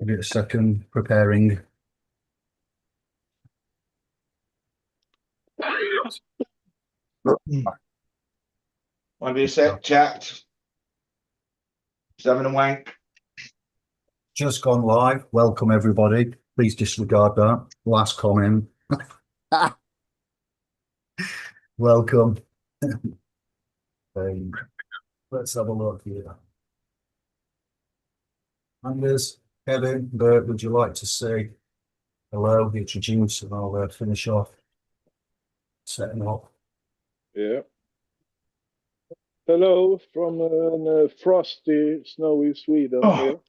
Give it a second, preparing. Might be a sec, chat. Just having a wank. Just gone live. Welcome, everybody. Please disregard that. Last comment. Welcome. Let's have a look here. Anders, Kevin, Bert, would you like to say hello, introduce, and I'll finish off setting up? Yeah. Hello from frosty, snowy Sweden here.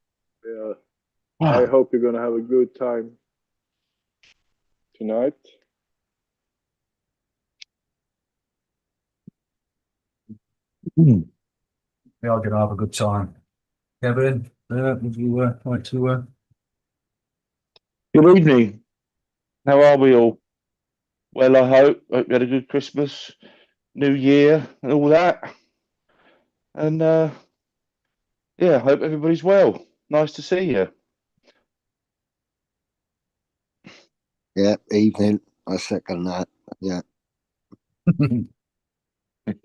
Yeah. I hope you're gonna have a good time tonight. We are going to have a good time. Kevin, would you like to? Good evening. How are we all? Well, I hope you had a good Christmas, New Year, and all that. And yeah, I hope everybody's well. Nice to see you. Yeah, evening. I second that. Yeah.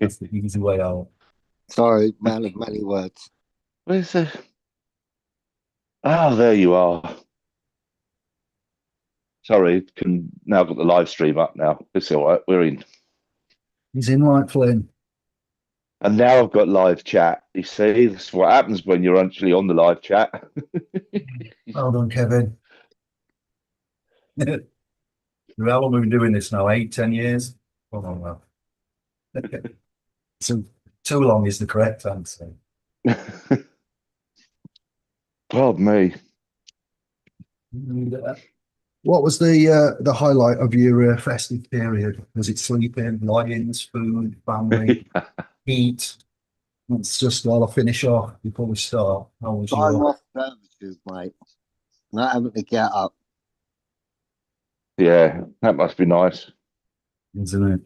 That's the easy way out. Sorry, man of many words. Where's the? Oh, there you are. Sorry, can now got the live stream up now. It's all right. We're in. He's in right, Flynn. And now I've got live chat. You see, that's what happens when you're actually on the live chat. Well done, Kevin. How long have we been doing this now? 8, 10 years? Oh, no. So too long is the correct answer. God, me. What was the highlight of your festive period? Was it sleeping, lie-ins, food, family, eat? It's just while I finish off before we start. How was Time your? off services, mate. Not having to get up. Yeah, that must be nice. Isn't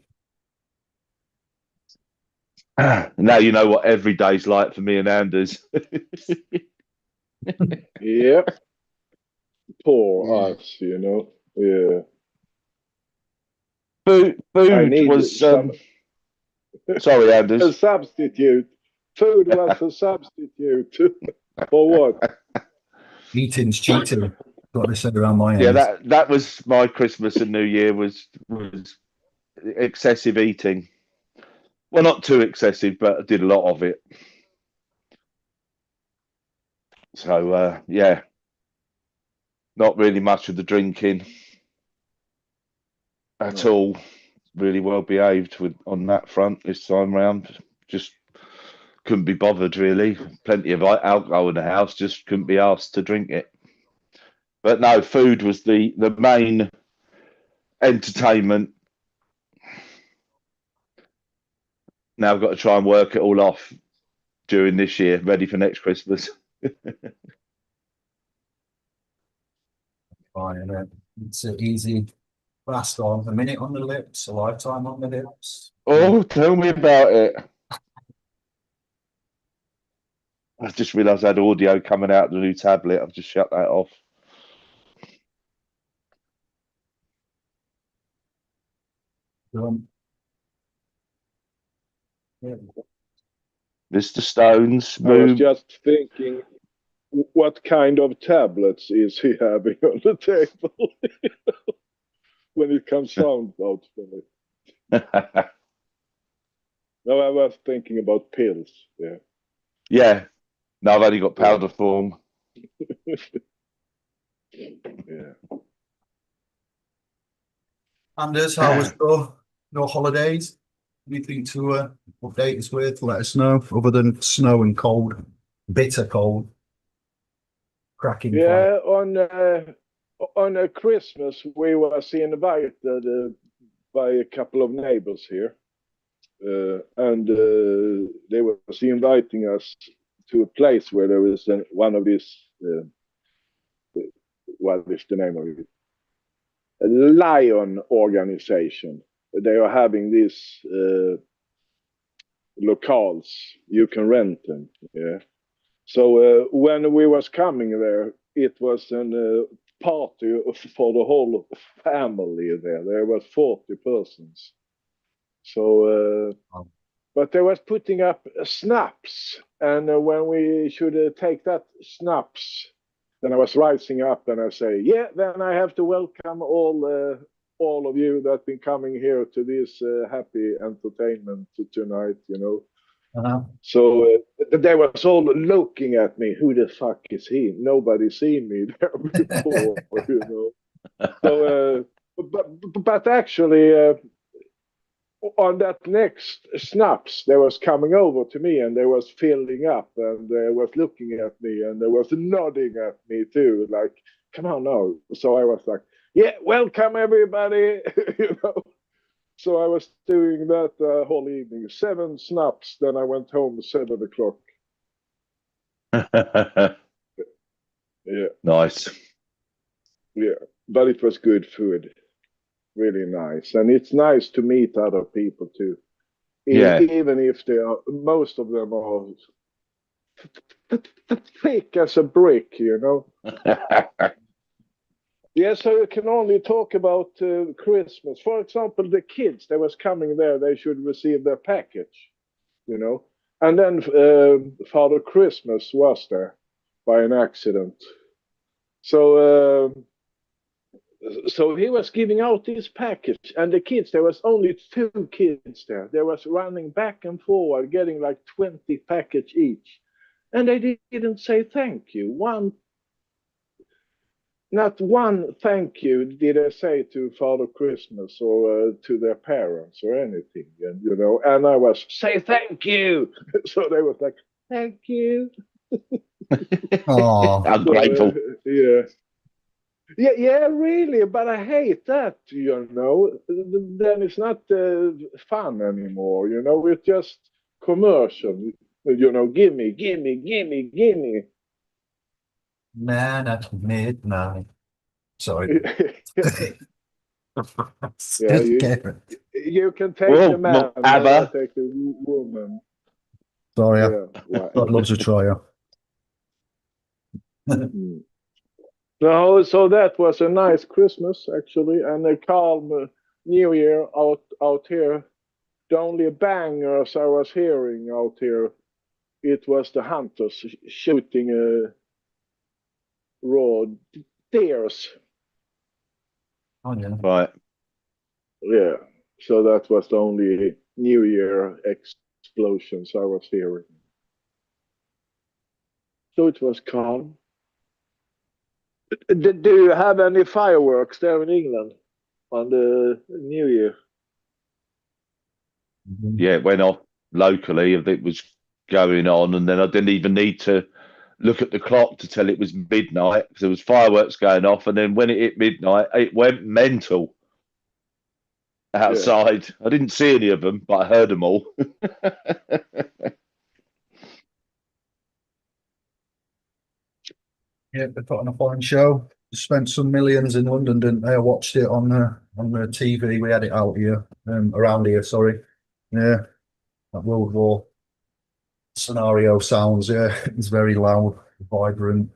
Now you know what every day's like for me and Anders. Yep. Poor Yeah. us, you know. Yeah. Food I need was some sorry, a Anders. substitute. Food was a substitute. For what? it? Eating's cheating. Got this said around my Yeah, end. that was my Christmas and New Year was excessive eating. Well, not too excessive, but I did a lot of it. So yeah, not really much of the drinking at No. all. Really well behaved with on that front this time round. Just couldn't be bothered really. Plenty of alcohol in the house, just couldn't be asked to drink it. But no, food was the main entertainment. Now I've got to try and work it all off during this year, ready for next Christmas. Fine, it's easy. Fast on, a minute on the lips, a lifetime on the lips. Oh, tell me about it. I just realised I had audio coming out of the new tablet. I've just shut that off. Yeah. Mr. Stones I was move. just thinking, what kind of tablets is he having on the table when it comes sound out from it? No, I was thinking about pills. Yeah. Yeah. No, I've only got powder form. Yeah. Anders, how was your holidays? Anything to update us with? Let us know, other than snow and cold, bitter cold, cracking fire. Yeah, on a Christmas we was invited by a couple of neighbors here, and they was inviting us to a place where there was one of these. What is the name of it? A lion organization. They are having these locales. You can rent them. Yeah. So when we was coming there, it was an party for the whole family there. There was 40 persons. So, but they was putting up snaps, and when we should take that snaps, then I was rising up and I say, yeah, then I have to welcome all of you that been coming here to this happy entertainment tonight, you know. So they was all looking at me. Who the fuck is he? Nobody seen me there before, you know. So, but actually, on that next snaps, they was coming over to me and they was filling up and they was looking at me and they was nodding at me too, like, come on now. So I was like, yeah, welcome everybody, you know. So I was doing that whole evening, 7 snaps. Then I went home at 7 o'clock. Yeah, Nice. yeah, but it was good food, really nice, and it's nice to meet other people too. Yeah. Even if they are, most of them are thick as a brick, you know. Yeah, so you can only talk about Christmas. For example, the kids that was coming there, they should receive their package, you know. And then Father Christmas was there by an accident. So so he was giving out this package, and the kids, there was only 2 kids there. They was running back and forward, getting like 20 package each. And they didn't say thank you. Not one thank you did I say to Father Christmas or to their parents or anything, and you know. And I was say thank you, so they was like thank you. Oh, Ungrateful. Yeah, really. But I hate that, you know. Then it's not fun anymore, you know. It's just commercial, you know. Gimme, gimme, gimme, gimme. man at midnight. Sorry. Yeah, Karen. you can take Whoa, the man, but I ABBA. take the woman. Sorry, Yeah, God loves a trier. No, so that was a nice Christmas actually, and a calm New Year out here. The only bangers I was hearing out here, it was the hunters shooting raw deers. Oh, yeah. Right. Yeah, so that was the only New Year explosions I was hearing. So it was calm. Do you have any fireworks there in England on the New Year? Yeah, it went off locally. It was going on, and then I didn't even need to look at the clock to tell it was midnight because there was fireworks going off. And then when it hit midnight, it went mental outside. Yeah. I didn't see any of them, but I heard them all. Yeah, they put on a fine show. Spent some millions in London, didn't they? I watched it on the TV. We had it out here, around here. Sorry, yeah. That World War scenario sounds. Yeah, it's very loud, vibrant.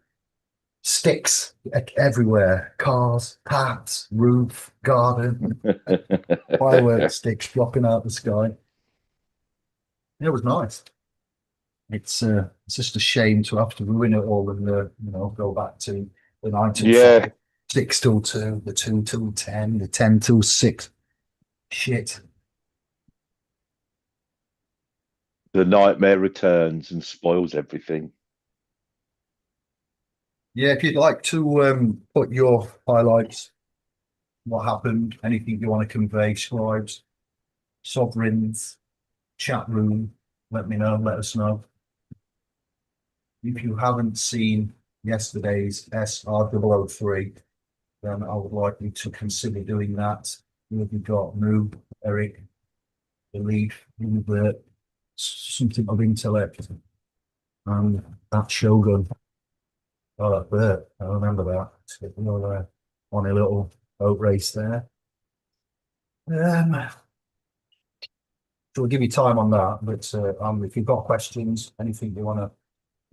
Sticks everywhere. Cars, paths, roof, garden. Fireworks sticks dropping out the sky. Yeah, it was nice. It's just a shame to have to ruin it all and go back to the 9 till 5, 6 till 2, the 2 till 10, the 10 till 6. Shit. The nightmare returns and spoils everything. Yeah, if you'd like to put your highlights, what happened, anything you want to convey, scribes, sovereigns, chat room, let me know, let us know. If you haven't seen yesterday's SR003, then I would like you to consider doing that. We've got Moo, Eric, Belief, something of intellect, and that Shogun. Oh, that Bert, I remember that. Another on a little boat race there. So we'll give you time on that, but if you've got questions, anything you want to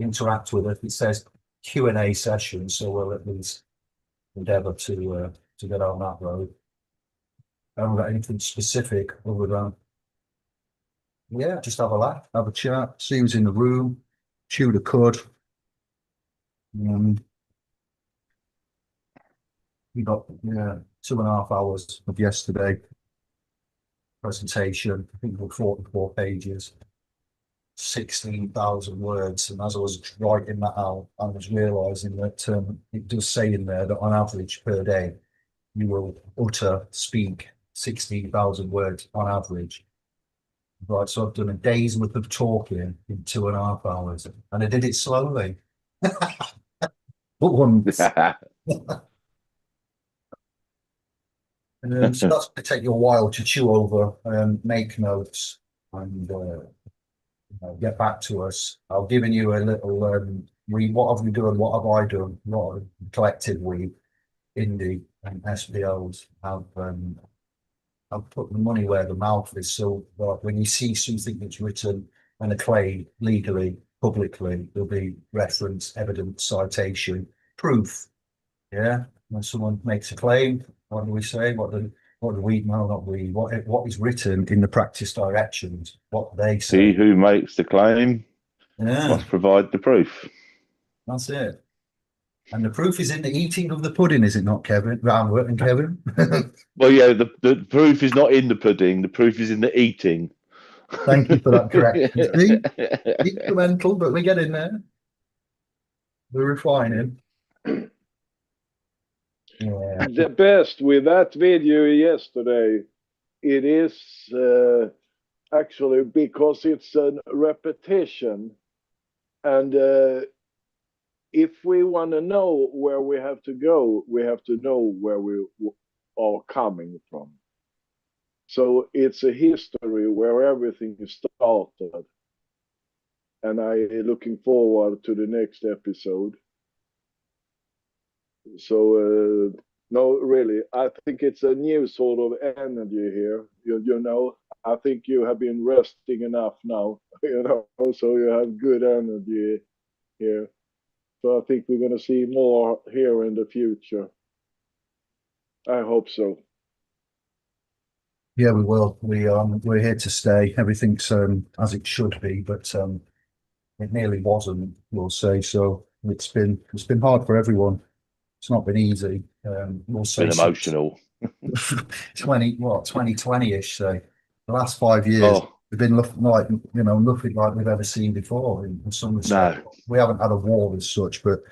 interact with us, it says Q&A session, so we'll at least endeavour to get on that road. I haven't got anything specific other than, yeah, just have a laugh, have a chat, see who's in the room, chew the cud. We got 2.5 hours of yesterday presentation. I think it was 44 pages, 16,000 words. And as I was writing that out, I was realising that it does say in there that on average per day, you will speak 16,000 words on average. Right, so I've done a day's worth of talking in 2.5 hours, and I did it slowly. But once. So that's going to take you a while to chew over, make notes, and get back to us. I've given you a little what have we done, what have I done, what collectively, Indie and SPOs have I've put the money where the mouth is. So when you see something that's written and acclaimed legally, publicly, there'll be reference, evidence, citation, proof. Yeah. When someone makes a claim, what do we say? What do we? No, not we. What is written in the practice directions? What they say. He who makes the claim Yeah, must provide the proof. that's it. And the proof is in the eating of the pudding, is it not, Kevin? Rambert and Kevin. Well, yeah, the proof is not in the pudding. The proof is in the eating. Thank you for that correction. See? Incremental, but we get in there. We're refining. Yeah. The best with that video yesterday, it is actually because it's a repetition, and if we want to know where we have to go, we have to know where we are coming from. So it's a history where everything started, and I'm looking forward to the next episode. So no, really, I think it's a new sort of energy here. You know, I think you have been resting enough now, you know, so you have good energy here. So I think we're going to see more here in the future. I hope so. Yeah, we will. We're here to stay. Everything's as it should be, but it nearly wasn't, we'll say. So it's been hard for everyone. It's not been easy. We'll say Been emotional. 2020-ish. So the last 5 years have been nothing like we've ever seen before in some respects. No. We haven't had a war as such, but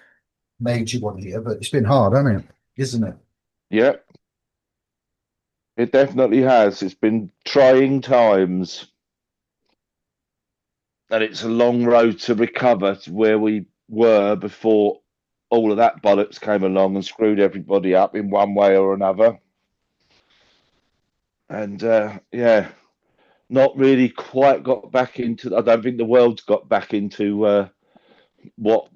major one here. But it's been hard, hasn't it? Isn't it? Yeah. It definitely has. It's been trying times. And it's a long road to recover to where we were before all of that bollocks came along and screwed everybody up in one way or another. And yeah, not really quite got back into, I don't think the world's got back into what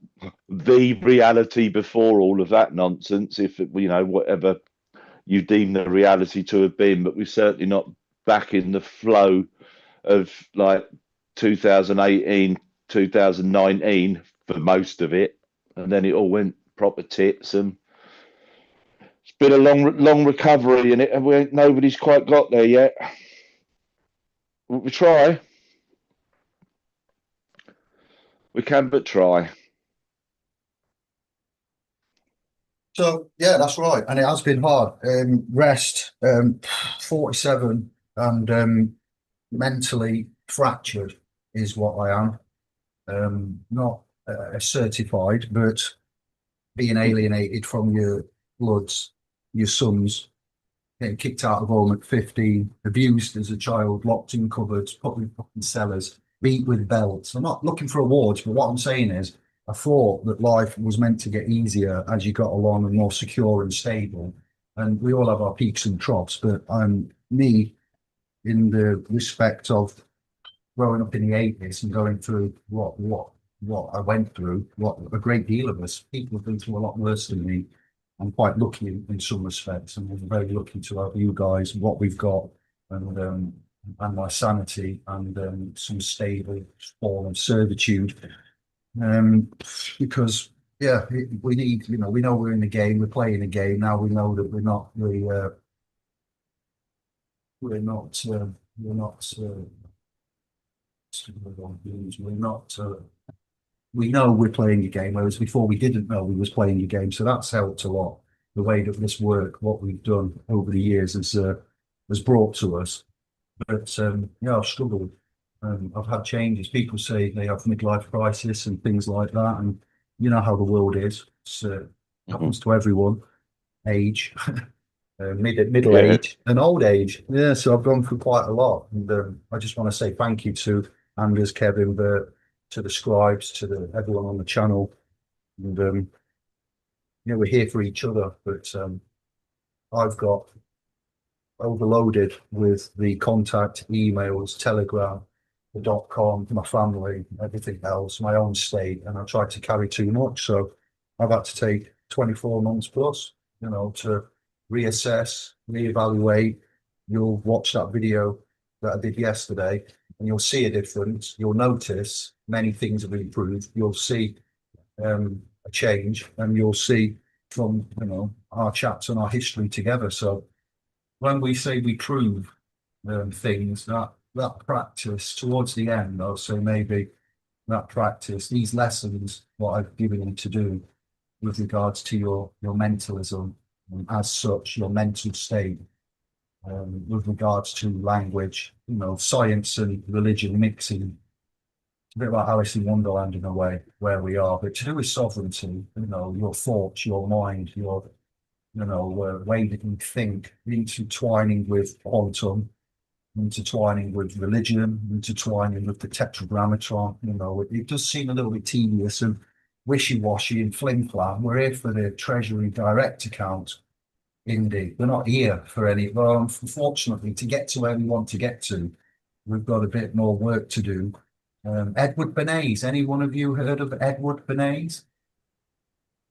the reality before all of that nonsense, if whatever you deem the reality to have been, but we're certainly not back in the flow of like 2018, 2019 for most of it, and then it all went proper tits, and it's been a long recovery, and nobody's quite got there yet. We try. We can but try. So yeah, that's right, and it has been hard. Rest, 47, and mentally fractured is what I am. Not certified, but being alienated from your bloods, your sons, getting kicked out of home at 15, abused as a child, locked in cupboards, put in fucking cellars, beat with belts. I'm not looking for awards, but what I'm saying is I thought that life was meant to get easier as you got along and more secure and stable. And we all have our peaks and troughs, but me, in the respect of growing up in the 80s and going through what I went through, what a great deal of us, people have been through a lot worse than me. I'm quite lucky in some respects, and we're very lucky to have you guys, what we've got, and my sanity, and some stable form of servitude. Because yeah, we need, you know, we know we're in the game, we're playing a game now. We know that we're not, we're not, we're not, we know we're playing a game, whereas before we didn't know we was playing a game. So that's helped a lot. The way that this work, what we've done over the years has brought to us. But yeah, I've struggled. I've had changes. People say they have midlife crisis and things like that, and you know how the world is. It's happens to everyone. Age, middle Yeah. age, and old age. Yeah, so I've gone through quite a lot, and I just want to say thank you to Anders, Kevin, to the scribes, to everyone on the channel, and yeah, we're here for each other. But I've got overloaded with the contact emails, Telegram, the .com, my family, everything else, my own state, and I tried to carry too much. So I've had to take 24 months plus, you know, to reassess, reevaluate. You'll watch that video that I did yesterday, and you'll see a difference. You'll notice many things have improved. You'll see a change, and you'll see from, you know, our chats and our history together. So when we say we prove things, that practice towards the end, I'll say maybe that practice, these lessons, what I've given you to do with regards to your mentalism, and as such, your mental state, with regards to language, you know, science and religion mixing. It's a bit like Alice in Wonderland in a way, where we are, but to do with sovereignty, you know, your thoughts, your mind, your, you know, way that you think, intertwining with quantum, intertwining with religion, intertwining with the tetragrammaton. You know, it does seem a little bit tedious and wishy-washy and flim-flam. We're here for the Treasury direct account, Indy. We're not here for any, well, unfortunately, to get to where we want to get to, we've got a bit more work to do. Edward Bernays, any one of you heard of Edward Bernays?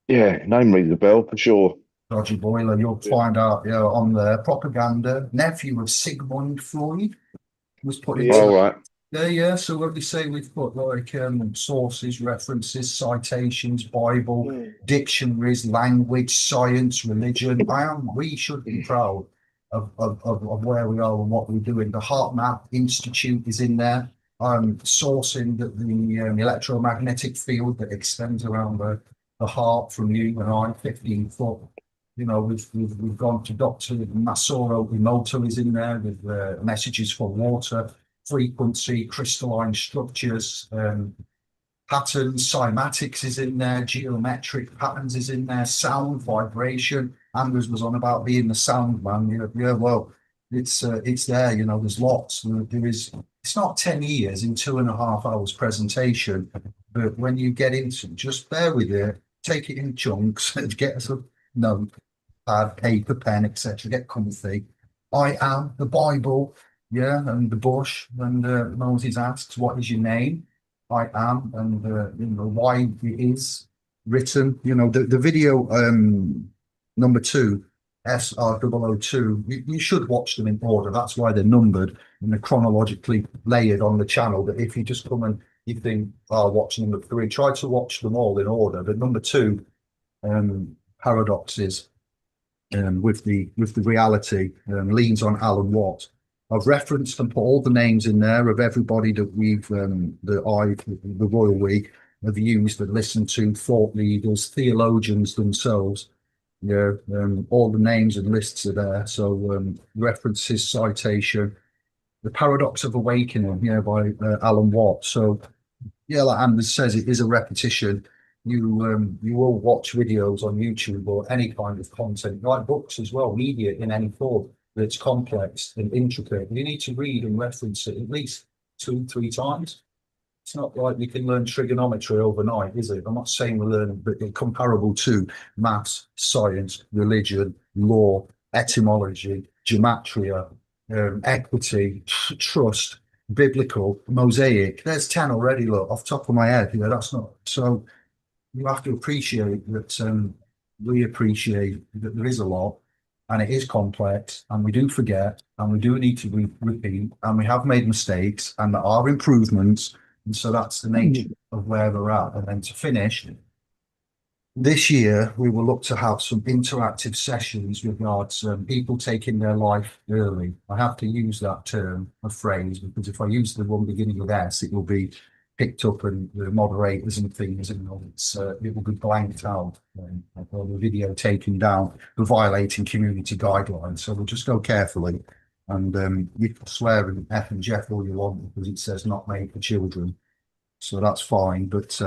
Yeah, name rings the bell for sure. Roger Boiler, you'll find out, you know, on the propaganda, nephew of Sigmund Freud was put into All right. yeah. So when we say we've put like sources, references, citations, Bible, dictionaries, language, science, religion, we should be proud of where we are and what we're doing. The Heart Map Institute is in there. Sourcing the electromagnetic field that extends around the heart from you and I, 15 foot. You know, we've gone to Dr. Masaru Emoto is in there with messages for water, frequency, crystalline structures, patterns, cymatics is in there, geometric patterns is in there, sound, vibration. Anders was on about being the sound man. Yeah, well, it's there. You know, there's lots. There is. It's not 10 years in 2.5 hours presentation, but when you get into, just bear with it, take it in chunks, get us a note, pad, paper, pen, etc. Get comfy. I am the Bible, yeah, and the bush. And Moses asks, "What is your name?" I am, and you know why it is written. You know the video number 2, SR002. You should watch them in order. That's why they're numbered and they're chronologically layered on the channel. That if you just come and you think, "I'll watch number 3," try to watch them all in order. But number 2, paradoxes with the reality, leans on Alan Watt. I've referenced and put all the names in there of everybody that the Royal We have used and listened to, thought leaders, theologians themselves. Yeah, all the names and lists are there. So references, citation, The Paradox of Awakening, yeah, by Alan Watt. So yeah, like Anders says, it is a repetition. You will watch videos on YouTube or any kind of content, like books as well, media in any form that's complex and intricate. You need to read and reference it at least 2-3 times. It's not like we can learn trigonometry overnight, is it? I'm not saying we're learning, but it's comparable to maths, science, religion, law, etymology, gematria, equity, trust, biblical, mosaic. There's 10 already, look, off the top of my head. You know, that's not so. You have to appreciate that we appreciate that there is a lot and it is complex and we do forget and we do need to repeat and we have made mistakes and there are improvements. And so that's the nature of where we're at. And then to finish, this year we will look to have some interactive sessions regards people taking their life early. I have to use that term, a phrase, because if I use the one beginning with S, it will be picked up and the moderators and things, and it will be blanked out or the video taken down for violating community guidelines. So we'll just go carefully, and you can swear in F and Jeff all you want because it says not made for children, so that's fine. But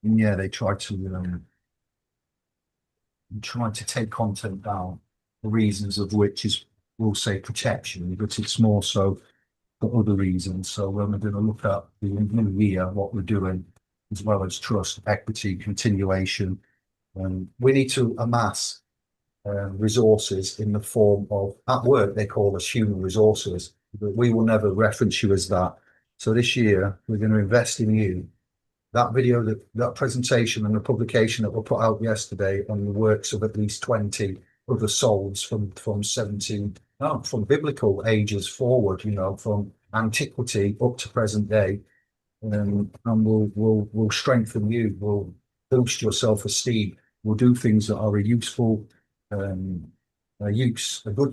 yeah, they try to take content down, the reasons of which is, we'll say, protection, but it's more so for other reasons. So when we're going to look at the new year, what we're doing, as well as trust, equity, continuation, we need to amass resources in the form of, at work they call us human resources, but we will never reference you as that. So this year we're going to invest in you. That video, that presentation and the publication that were put out yesterday on the works of at least 20 other souls from biblical ages forward, from antiquity up to present day, and we'll strengthen you, we'll boost your self-esteem, we'll do things that are a good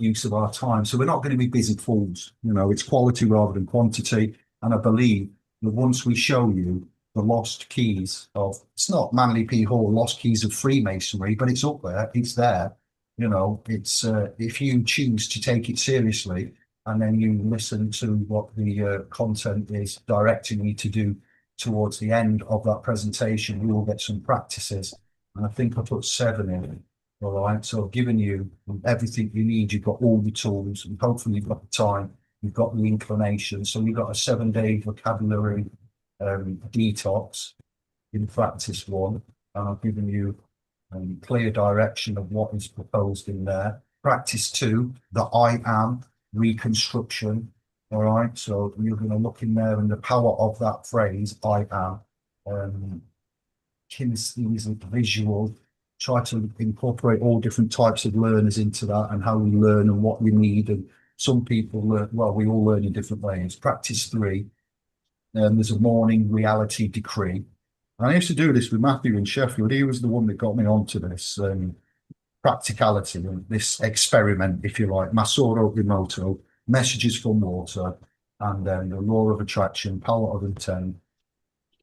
use of our time. So we're not going to be busy fools, it's quality rather than quantity. And I believe that once we show you the lost keys of, it's not Manly P. Hall, lost keys of Freemasonry, but it's up there, it's there. It's if you choose to take it seriously and then you listen to what the content is directing you to do towards the end of that presentation, you will get some practices. And I think I put 7 in. All right, so I've given you everything you need. You've got all the tools, and hopefully you've got the time, you've got the inclination. So you've got a 7-day vocabulary detox in practice 1, and I've given you clear direction of what is proposed in there. Practice 2, the I am reconstruction. All right, so you're going to look in there and the power of that phrase, I am, kinesthetic, visual. Try to incorporate all different types of learners into that and how we learn and what we need. And some people learn, well, we all learn in different ways. Practice 3, there's a morning reality decree. And I used to do this with Matthew in Sheffield. He was the one that got me onto this practicality, this experiment, if you like, Masoro Emoto, messages from water, and then the law of attraction, power of intent.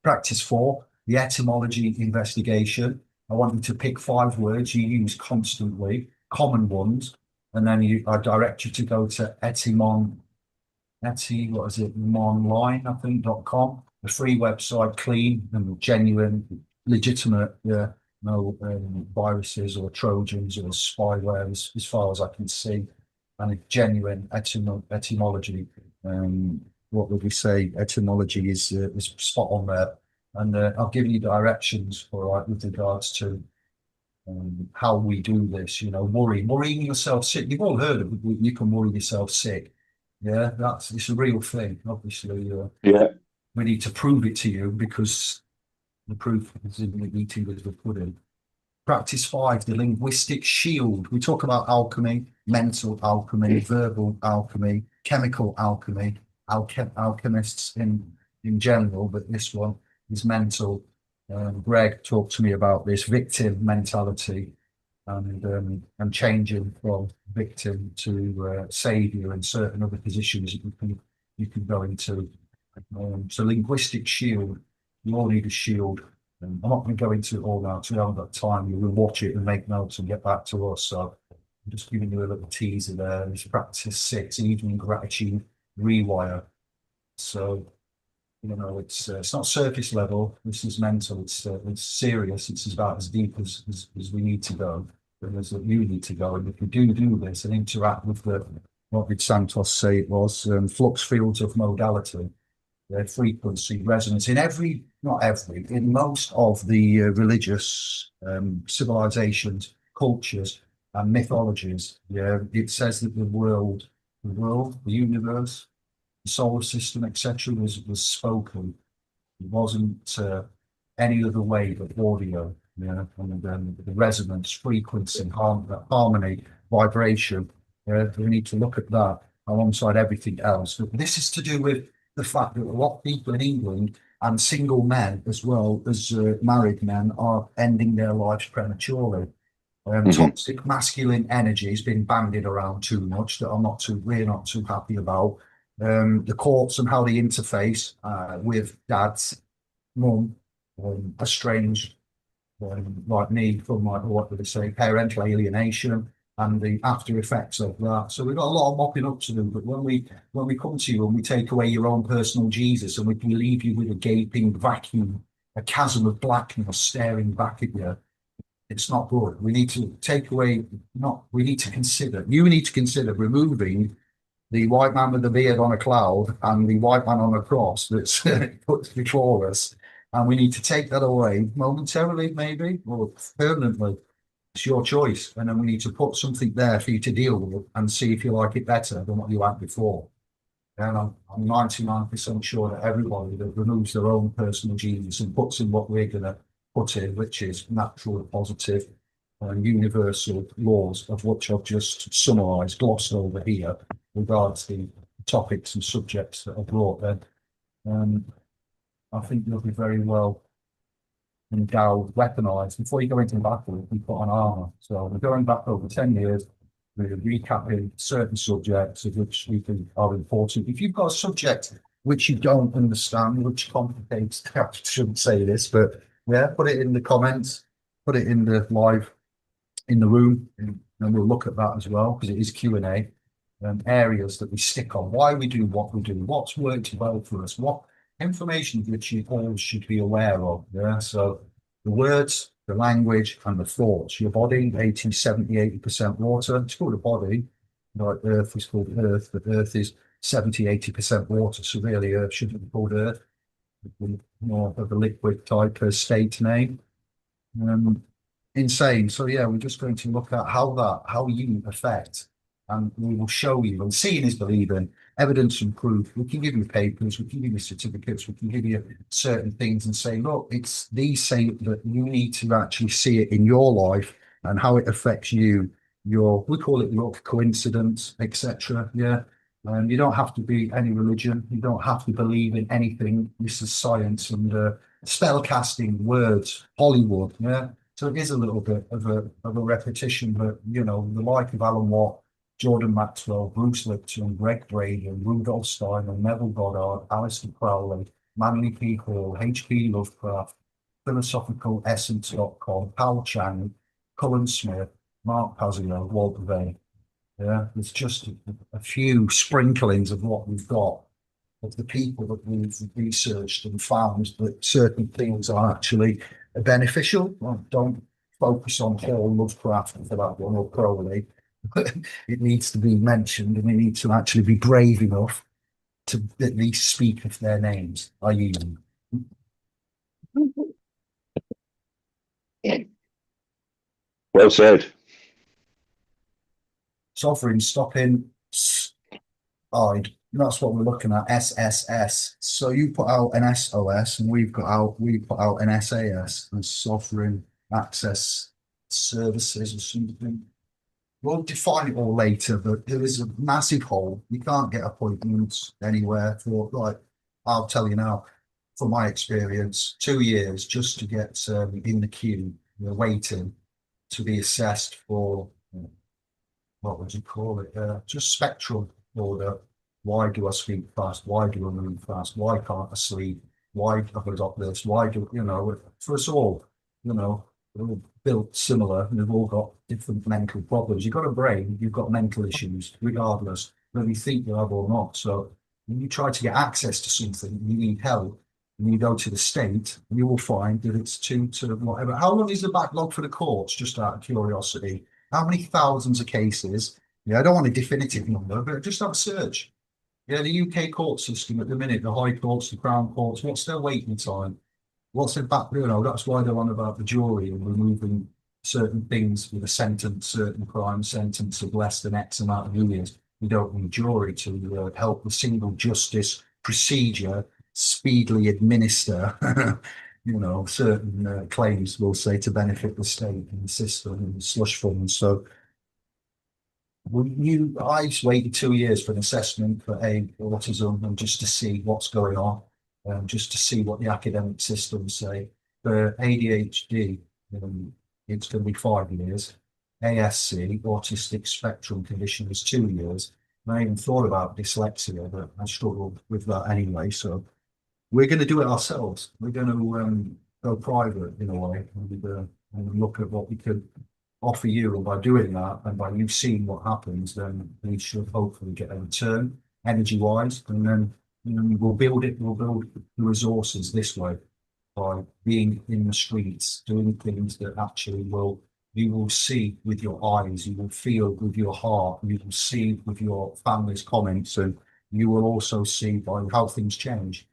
Practice 4, the etymology investigation. I want you to pick 5 words you use constantly, common ones, and then I direct you to go to monline, I think, .com, a free website, clean and genuine, legitimate, no viruses or Trojans or spyware as far as I can see, and a genuine etymology. What would we say? Etymology is spot on there. And I've given you directions, all right, with regards to how we do this, worrying yourself sick. You've all heard of it, you can worry yourself sick. Yeah, it's a real thing. Obviously, Yeah. we need to prove it to you because the proof is in the eating with the pudding. Practice 5, the linguistic shield. We talk about alchemy, mental alchemy, verbal alchemy, chemical alchemy, alchemists in general, but this one is mental. Greg talked to me about this victim mentality and changing from victim to savior and certain other positions you can go into. So linguistic shield, you all need a shield. I'm not going to go into it all now because we haven't got time. You will watch it and make notes and get back to us. So I'm just giving you a little teaser there. It's practice 6, evening gratitude rewire. So it's not surface level. This is mental. It's serious. It's about as deep as we need to go, and as you need to go. And if we do this and interact with what did Santos say it was? Flux fields of modality, their frequency, resonance in most of the religious civilizations, cultures, and mythologies. Yeah, it says that the universe, the solar system, etc., was spoken. It wasn't any other way but audio. Yeah, and the resonance, frequency, harmony, vibration. We need to look at that alongside everything else. But this is to do with the fact that a lot of people in England and single men as well as married men are ending their lives prematurely. Toxic masculine energy has been bandied around too much that we're not too happy about. The courts and how they interface with dad's mum, estranged like me from like what would they say, parental alienation and the after effects of that. So we've got a lot of mopping up to do. But when we come to you and we take away your own personal Jesus and we can leave you with a gaping vacuum, a chasm of blackness staring back at you, it's not good. We need to take away, we need to consider, you need to consider removing the white man with the beard on a cloud and the white man on a cross that's put before us. And we need to take that away momentarily, maybe, or permanently. It's your choice. And then we need to put something there for you to deal with and see if you like it better than what you had before. And I'm 99% sure that everybody that removes their own personal Jesus and puts in what we're going to put in, which is natural, positive, and universal laws, of which I've just summarised, glossed over here, regards the topics and subjects that are brought then. I think you'll be very well endowed, weaponised. Before you go into battle, we put on armour. So we're going back over 10 years, we're recapping certain subjects of which we think are important. If you've got a subject which you don't understand, which complicates, I shouldn't say this, but yeah, put it in the comments, put it in the live, in the room, and we'll look at that as well, because it is Q&A. Areas that we stick on, why we do what we do, what's worked well for us, what information which you all should be aware of. Yeah, so the words, the language, and the thoughts. Your body, 80, 70, 80% water. It's called a body, like Earth is called Earth, but Earth is 70, 80% water. So really, Earth shouldn't be called Earth. More of a liquid type state name. Insane. So yeah, we're just going to look at how you affect, and we will show you, and seeing is believing, evidence and proof. We can give you papers, we can give you certificates, we can give you certain things and say, look, it's these say that you need to actually see it in your life and how it affects you, we call it luck, coincidence, etc. Yeah. You don't have to be any religion, you don't have to believe in anything. This is science and spell casting, words, Hollywood, yeah. So it is a little bit of a repetition, but you know, the like of Alan Watt, Jordan Maxwell, Bruce Lipton, Greg Braden, Rudolph Steiner, Neville Goddard, Alistair Crowley, Manly P. Hall, H.P. Lovecraft, PhilosophicaLessence.com, Paul Chang, Cullen Smith, Mark Pazio, Walter Vane. Yeah, it's just a few sprinklings of what we've got, of the people that we've researched and found that certain things are actually beneficial. Well, don't focus on Hall, Lovecraft for that one, or Crowley. It needs to be mentioned, and we need to actually be brave enough to at least speak of their names. Are you? Well said. Sovereign stopping. That's what we're looking at. SSS. So you put out an SOS, and we put out an SAS, and sovereign access services or something. We'll define it all later, but there is a massive hole. You can't get appointments anywhere for, like, I'll tell you now, from my experience, 2 years just to get in the queue, you're waiting to be assessed for, what would you call it? Just spectral order. Why do I speak fast? Why do I move fast? Why can't I sleep? Why have I got this? Why do, for us all, we're all built similar, and we've all got different mental problems. You've got a brain, you've got mental issues, regardless whether you think you have or not. So when you try to get access to something, you need help, and you go to the state, you will find that it's to whatever. How long is the backlog for the courts, just out of curiosity? How many thousands of cases? Yeah, I don't want a definitive number, but just have a search. Yeah, the UK court system at the minute, the High Courts, the Crown Courts, what's their waiting time? What's their back? That's why they're on about the jury and removing certain things with a sentence, certain crime sentence of less than X amount of years. We don't need jury to help the single justice procedure speedily administer, certain claims, we'll say, to benefit the state and the system and the slush funds. So I waited 2 years for an assessment for autism and just to see what's going on. just to see what the academic systems say. For ADHD, it's going to be 5 years. ASC, autistic spectrum condition, is 2 years. And I even thought about dyslexia, but I struggled with that anyway. So we're going to do it ourselves. We're going to go private in a way and look at what we could offer you. And by doing that, and by you seeing what happens, then we should hopefully get a return energy-wise, and then we'll build it. We'll build the resources this way by being in the streets, doing things that actually you will see with your eyes, you will feel with your heart, you will see with your family's comments, and you will also see by how things change.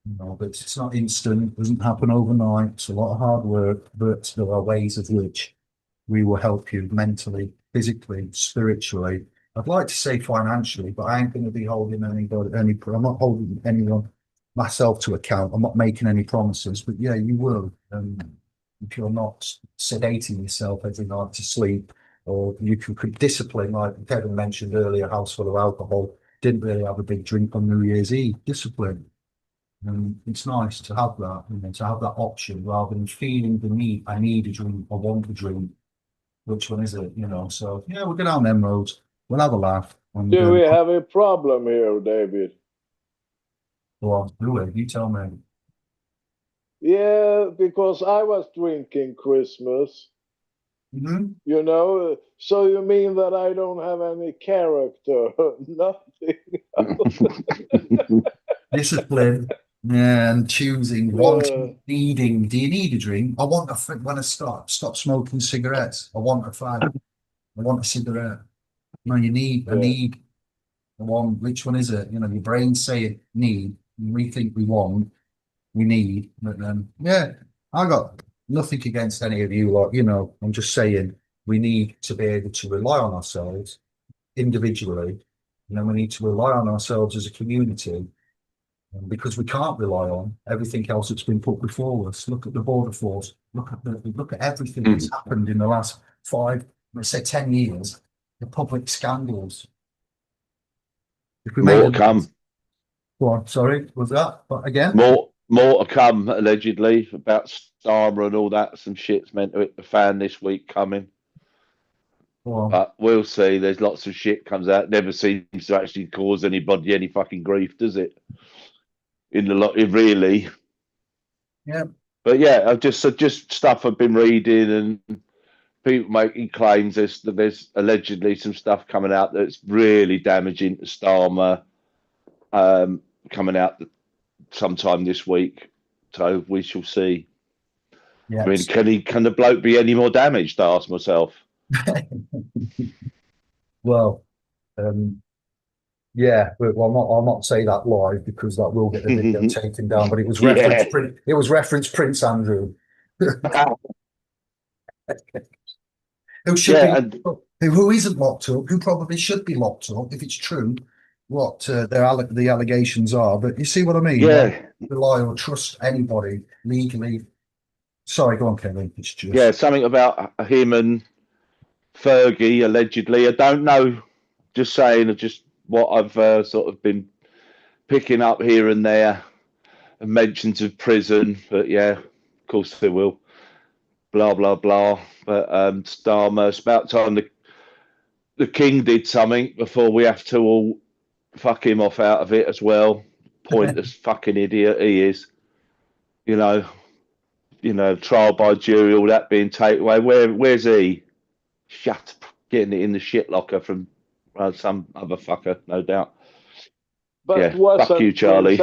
But it's not instant, it doesn't happen overnight. It's a lot of hard work, but there are ways of which we will help you mentally, physically, spiritually. I'd like to say financially, but I ain't going to be holding anybody, I'm not holding anyone myself to account. I'm not making any promises, but yeah, you will. If you're not sedating yourself every night to sleep, or you can discipline, like Kevin mentioned earlier, a house full of alcohol, didn't really have a big drink on New Year's Eve, discipline. And it's nice to have that, to have that option rather than feeling the need, I need a drink, I want a drink. Which one is it? So yeah, we'll go down them roads. We'll have a laugh. And, Do we have a problem here, David? Go on, do it. You tell me. Yeah, because I was drinking Christmas. Mm-hmm. So you mean that I don't have any character? Nothing. Discipline. Yeah, and choosing, wanting, needing. Do you need a drink? I want when I stop smoking cigarettes. I want a fag. I want a cigarette. No, you need. I need. I want. Which one is it? Your brain say need. We think we want. We need. But then, yeah, I got nothing against any of you. I'm just saying we need to be able to rely on ourselves individually, and then we need to rely on ourselves as a community. Because we can't rely on everything else that's been put before us. Look at the border force. Look at everything that's happened in the last 5, let's say 10 years. The public scandals. If we more to come. Well, sorry, was that? But again, more to come. Allegedly about Starmer and all that. Some shit's meant to hit the fan this week coming. But we'll see. There's lots of shit comes out. Never seems to actually cause anybody any fucking grief, does it? Really. Yeah. But yeah, I've just stuff I've been reading and people making claims. There's allegedly some stuff coming out that's really damaging to Starmer, coming out sometime this week. So we shall see. Yes. I mean, can the bloke be any more damaged? I ask myself. Well, yeah, well, I'll not say that live because that will get the video taken down. But it was referenced. Yeah. It was referenced Prince Andrew, who should be, who isn't locked up, who probably should be locked up if it's true what the allegations are. But you see what I mean? Yeah. Don't rely or trust anybody legally. Sorry, go on, Kevin. It's just something about him and Fergie allegedly. I don't know. Just saying, just what I've sort of been picking up here and there, and mentions of prison. But yeah, of course they will. Blah blah blah. But Starmer, it's about time the king did something before we have to all fuck him off out of it as well. Pointless fucking idiot he is. Trial by jury, all that being taken away. Where's he? Shut, getting it in the shit locker from some other fucker, no doubt. But yeah, fuck you, Charlie.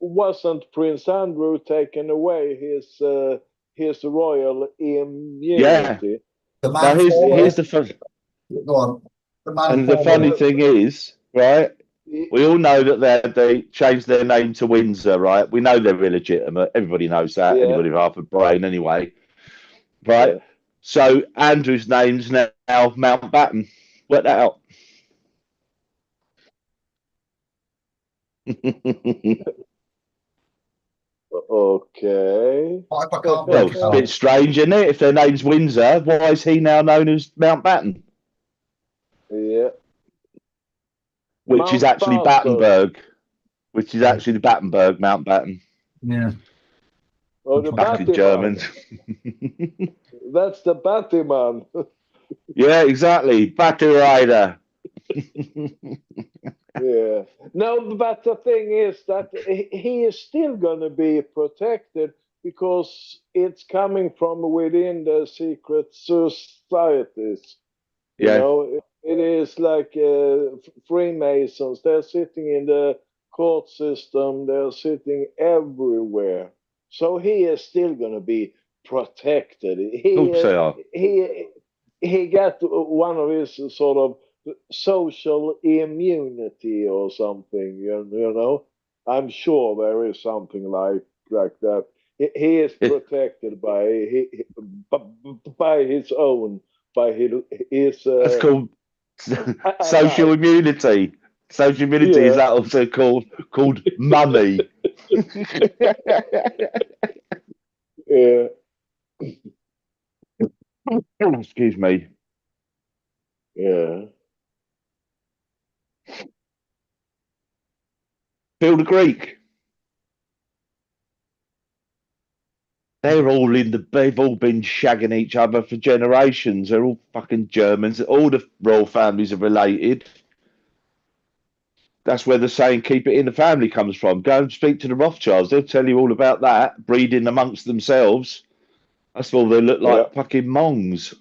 Wasn't Prince Andrew taken away his royal immunity? Yeah. Now here's the fun. Go on. The funny thing is, right? We all know that they changed their name to Windsor, right? We know they're illegitimate. Everybody knows that. Yeah. Anybody with half a brain, anyway. Right? Yeah. So Andrew's name's now Mountbatten. Work that out. Okay. Well, it's a bit strange, isn't it? If their name's Windsor, why is he now known as Mountbatten? Yeah. Which is actually Battenberg, which is actually the Battenberg, Mountbatten. Yeah. Oh, the Back in Batman. German. That's the Batman. Yeah, exactly. Battle Rider. Yeah. No, but the thing is that he is still going to be protected because it's coming from within the secret societies. You Yeah. know, it is like Freemasons. They're sitting in the court system. They're sitting everywhere. So he is still going to be protected. Oops, they are. He got one of his sort of social immunity or something. You know, I'm sure there is something like that. He is protected by his own, by his That's called social alive. immunity. Social immunity is Yeah. that also called mummy. Yeah. Excuse me. Yeah. Phil the Greek. They're all they've all been shagging each other for generations. They're all fucking Germans. All the royal families are related. That's where the saying "keep it in the family" comes from. Go and speak to the Rothschilds; they'll tell you all about that. Breeding amongst themselves. That's all they look Yeah. like fucking mongs.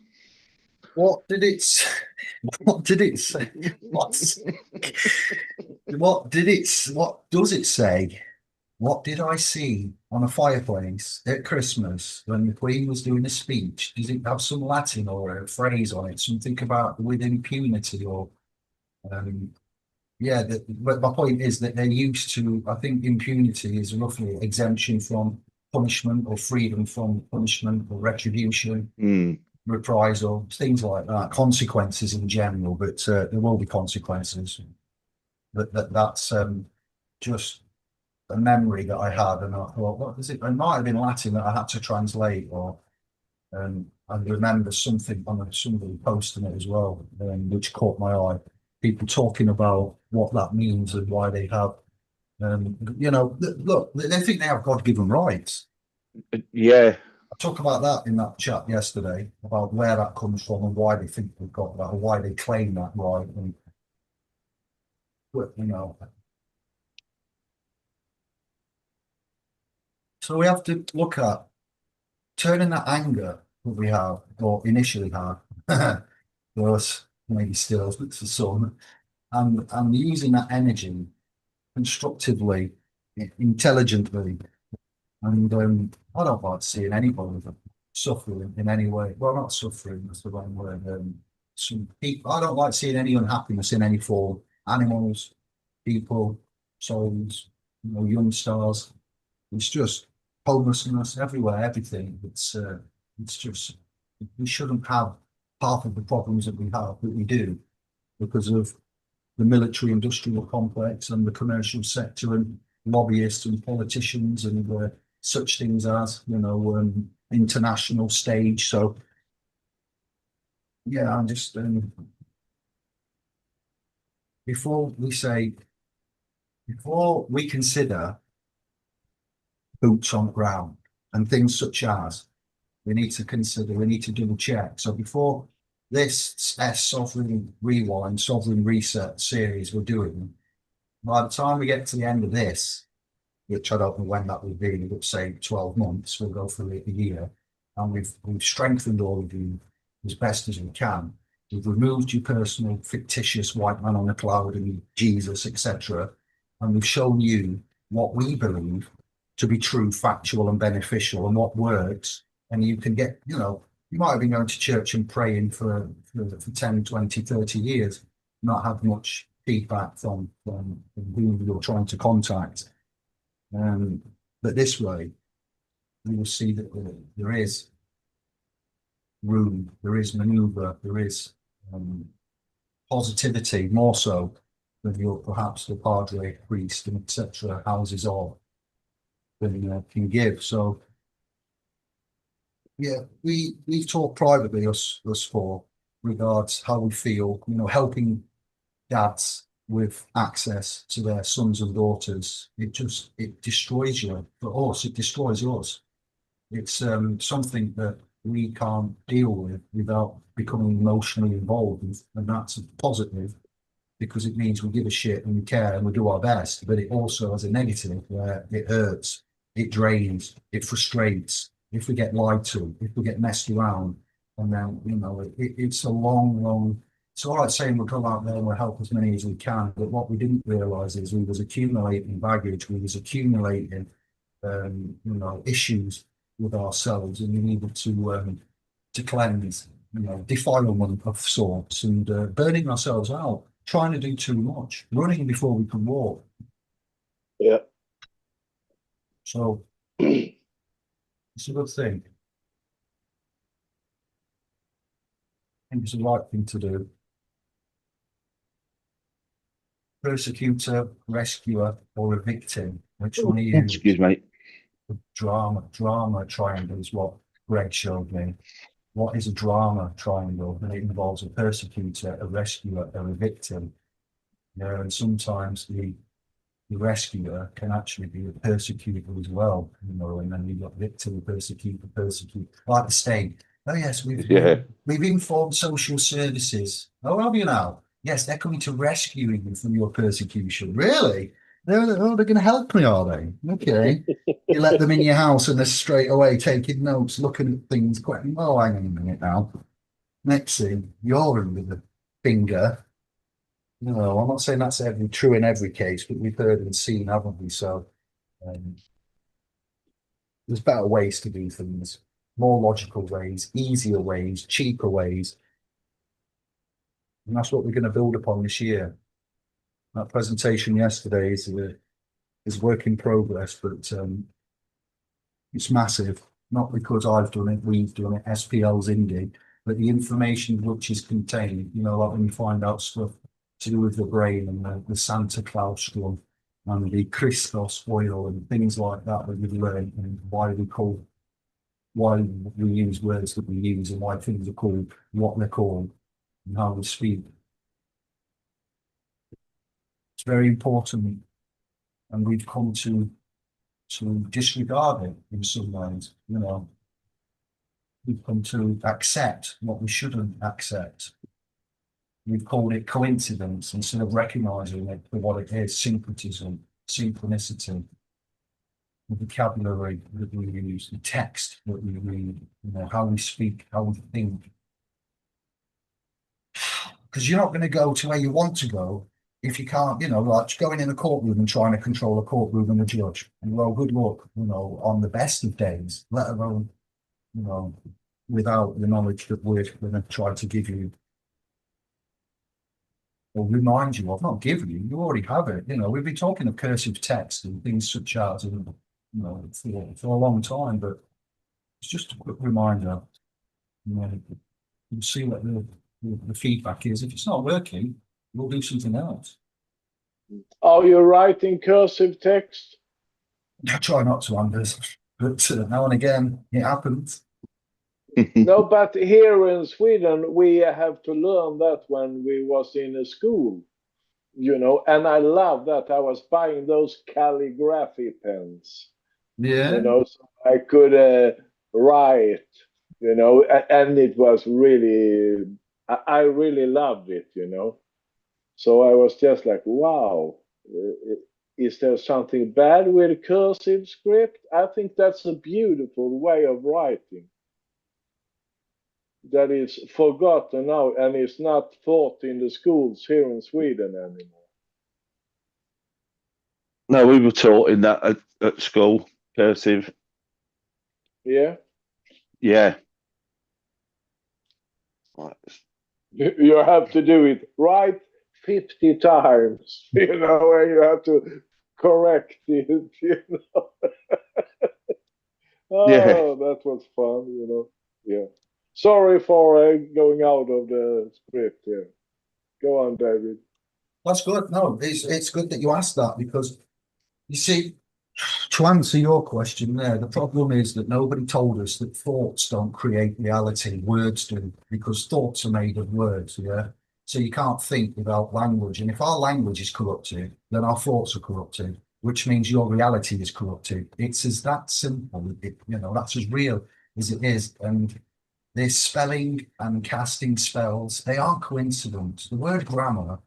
What did it say? What did it say? What does it say? What did I see on a fireplace at Christmas when the Queen was doing a speech? Does it have some Latin or a phrase on it? Something about with impunity or um, yeah, but my point is that they're used to, I think impunity is roughly exemption from punishment or freedom from punishment or retribution, Mm. reprisal, things like that, consequences in general, but there will be consequences. That's just a memory that I had, and I thought, what is it? It might have been Latin that I had to translate, or I remember something on somebody posting it as well, which caught my eye. People talking about what that means and why they have, look, they think they have God-given rights. Yeah. I talk about that in that chat yesterday about where that comes from and why they think they've got that, or why they claim that right. And so we have to look at turning that anger that we have, or initially had, for us, maybe still, but for some, and using that energy constructively, intelligently, and I don't like seeing anybody suffering in any way. Well, not suffering, that's the wrong word. Some people, I don't like seeing any unhappiness in any form. Animals, people, souls, young stars. It's just homelessness everywhere, everything. It's just we shouldn't have half of the problems that we have, but we do because of the military industrial complex and the commercial sector and lobbyists and politicians and such things as international stage. So yeah, I'm just before we consider boots on ground and things such as we need to double check. So before this Sovereign Rewind, Sovereign Reset series we're doing, by the time we get to the end of this, which I don't know when that will be, let's say 12 months, we'll go through a year, and we've strengthened all of you as best as we can. We've removed your personal fictitious white man on a cloud and Jesus, etc. And we've shown you what we believe to be true, factual, and beneficial, and what works. And you can get, you might have been going to church and praying for 10, 20, 30 years, not have much feedback from who you're trying to contact. But this way, you will see that there is room, there is maneuver, there is positivity, more so than your perhaps the padre, priest, and etc. houses of can give. So yeah, we've talked privately us four regards how we feel, helping dads with access to their sons and daughters, it destroys you. For us, it destroys us. It's something that we can't deal with without becoming emotionally involved, and that's a positive because it means we give a shit and we care and we do our best. But it also has a negative where it hurts, it drains, it frustrates. If we get lied to, if we get messed around, and then it's a long. It's all right saying we'll go out there and we'll help as many as we can, but what we didn't realise is we was accumulating baggage, we was accumulating issues with ourselves, and we needed to cleanse, defilement of sorts, and burning ourselves out, trying to do too much, running before we can walk. Yeah. So it's a good thing. I think it's the right thing to do. Persecutor, rescuer, or a victim? Which one are you? Excuse me. Drama triangle is what Greg showed me. What is a drama triangle? And it involves a persecutor, a rescuer, and a victim. And sometimes the rescuer can actually be a persecutor as well, and then you've got victim, persecutor, like the state. Oh yes, we've informed social services. Oh, have you now? Yes, they're coming to rescue you from your persecution. Really? They're going to help me, are they? Okay. You let them in your house and they're straight away taking notes, looking at things, quite, oh, hang on a minute now. Next thing, you're in with the finger. No, I'm not saying that's true in every case, but we've heard and seen, haven't we? So there's better ways to do things, more logical ways, easier ways, cheaper ways. And that's what we're going to build upon this year. That presentation yesterday is work in progress, but it's massive. Not because I've done it, we've done it, SPL's indie, but the information which is contained, like when you find out stuff to do with the brain and the Santa Claus stuff and the Christos oil and things like that we've learned, and why we use words that we use and why things are called what they're called and how we speak. It's very important, and we've come to disregard it in some ways. We've come to accept what we shouldn't accept. We've called it coincidence instead of recognizing it for what it is: syncretism, synchronicity, the vocabulary that we use, the text that we read, how we speak, how we think. Because you're not going to go to where you want to go if you can't, like going in a courtroom and trying to control a courtroom and a judge. And well, good luck, on the best of days, let alone, without the knowledge that we're going to try to give you or remind you of, not give you, you already have it. We've been talking of cursive text and things such as, for a long time, but it's just a quick reminder. You'll see what the feedback is. If it's not working, we'll do something else. Are you writing cursive text? I try not to, Anders, but now and again it happens. No, but here in Sweden, we have to learn that when we was in a school, and I love that. I was buying those calligraphy pens, Yeah. so I could write, and it was really, I really loved it, So I was just like, wow, is there something bad with cursive script? I think that's a beautiful way of writing that is forgotten now and is not taught in the schools here in Sweden anymore. No, we were taught in that at school, cursive. Yeah. Yeah. You have to do it right 50 times, and you have to correct it, Oh, Yeah. that was fun, Yeah. Sorry for going out of the script here. Go on, David. That's good. No, it's good that you asked that, because you see, to answer your question there, the problem is that nobody told us that thoughts don't create reality, words do, because thoughts are made of words, yeah? So you can't think without language. And if our language is corrupted, then our thoughts are corrupted, which means your reality is corrupted. It's as that simple. That's as real as it is. And this spelling and casting spells, they aren't coincidence. The word grammar,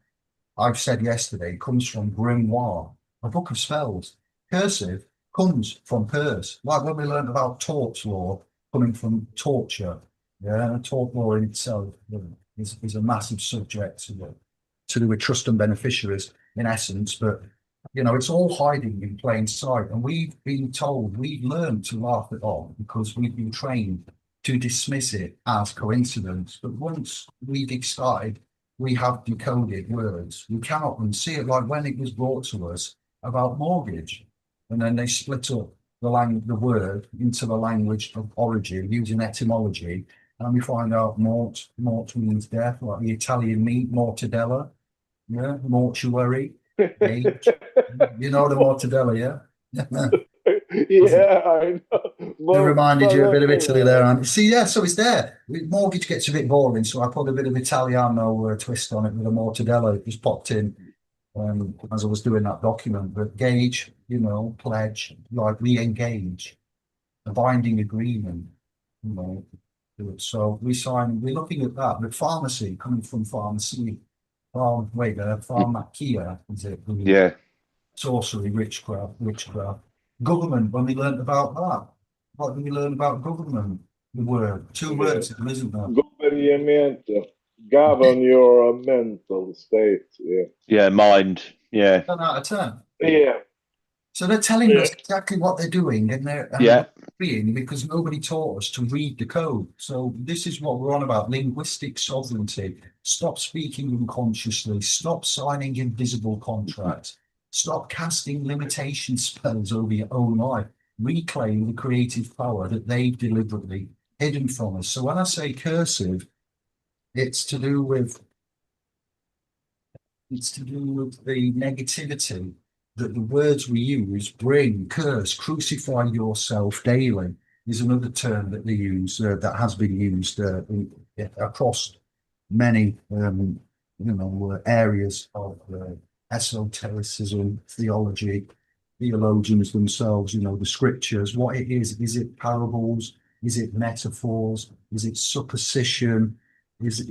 I've said yesterday, comes from grimoire, a book of spells. Cursive comes from curse, like when we learned about tort law coming from torture. Yeah, tort law in itself is a massive subject to do with trust and beneficiaries in essence, but it's all hiding in plain sight. And we've been told, we've learned to laugh it off because we've been trained to dismiss it as coincidence. But once we've started, we have decoded words. We cannot unsee it. Like when it was brought to us about mortgage, and then they split up the word into the language of origin using etymology, and we find out mort means death, like the Italian meat, mortadella, yeah, mortuary, age. You know the mortadella, yeah? Yeah, I know. It Well, reminded you a bit of Italy there, anyway, and see, yeah, so it's there. Mortgage gets a bit boring, so I put a bit of Italiano twist on it with a mortadella. It just popped in as I was doing that document. But gauge, pledge, like re-engage, a binding agreement, you know. So we're looking at that. But pharmacy, coming from pharmacy, pharmakia, is it? Yeah. Sorcery, witchcraft. Government, when we learned about that. What did we learn about government? The word. Two yeah. words, isn't there? Government, govern your mental state. Yeah. Yeah, mind. Yeah. 10 out of 10. Yeah. So they're telling Yeah. us exactly what they're doing, and Yeah. agreeing because nobody taught us to read the code. So this is what we're on about: linguistic sovereignty. Stop speaking unconsciously. Stop signing invisible contracts. Stop casting limitation spells over your own life. Reclaim the creative power that they've deliberately hidden from us. So when I say cursive, it's to do with the negativity that the words we use bring. Curse, crucify yourself daily is another term that they use that has been used across many areas of esotericism, theology, theologians themselves. The scriptures. What it is it parables? Is it metaphors? Is it supposition? There's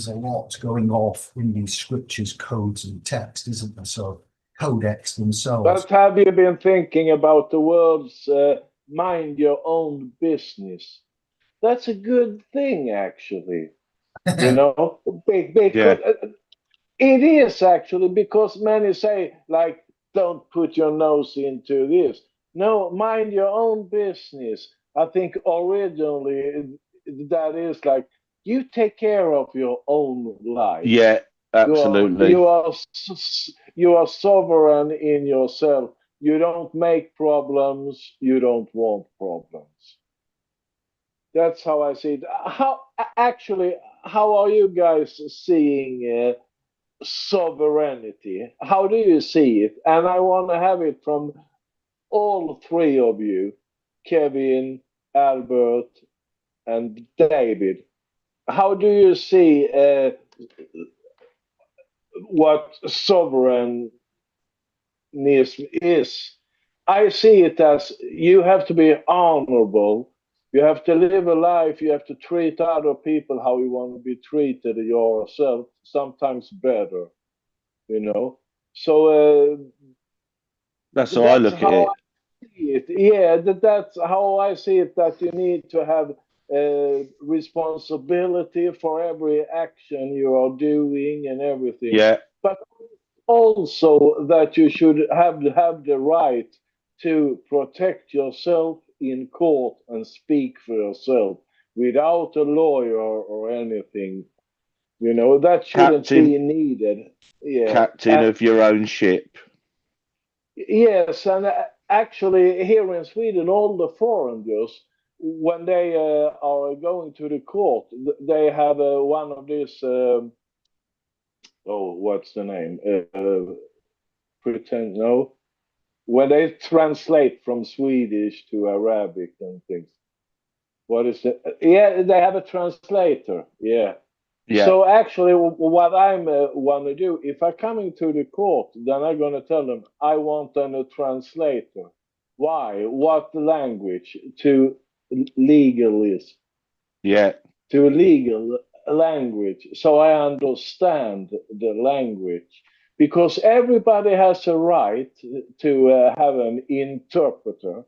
a lot going off in these scriptures, codes and text, isn't there? So codex themselves. But have you been thinking about the words mind your own business? That's a good thing, actually. Because Yeah. it is actually, because many say, like, don't put your nose into this. No, mind your own business. I think originally that is like, you take care of your own life. Yeah. You are Absolutely. you are you are sovereign in yourself. You don't make problems. You don't want problems. That's how I see it. How are you guys seeing sovereignty? How do you see it? And I want to have it from all three of you, Kevin, Albert, and David. How do you see what sovereign is? I see it as you have to be honorable. You have to live a life. You have to treat other people how you want to be treated yourself, sometimes better, you know. So That's how I that's look at how it. I see it. Yeah, that's how I see it, that you need to have responsibility for every action you are doing and everything. Yeah. But also that you should have the right to protect yourself in court and speak for yourself without a lawyer or anything. That shouldn't Captain. be needed. Yeah. Captain of your own ship. Yes, and actually, here in Sweden, all the foreigners, when they are going to the court, they have one of these. Oh, what's the name? Pretend no. When they translate from Swedish to Arabic and things. What is it? Yeah, they have a translator. Yeah, Yeah. So actually, what I'm want to do, if I come into the court, then I'm gonna tell them I want a translator. Why? What language? To legalism, Yeah. to legal language, so I understand the language. Because everybody has a right to have an interpreter.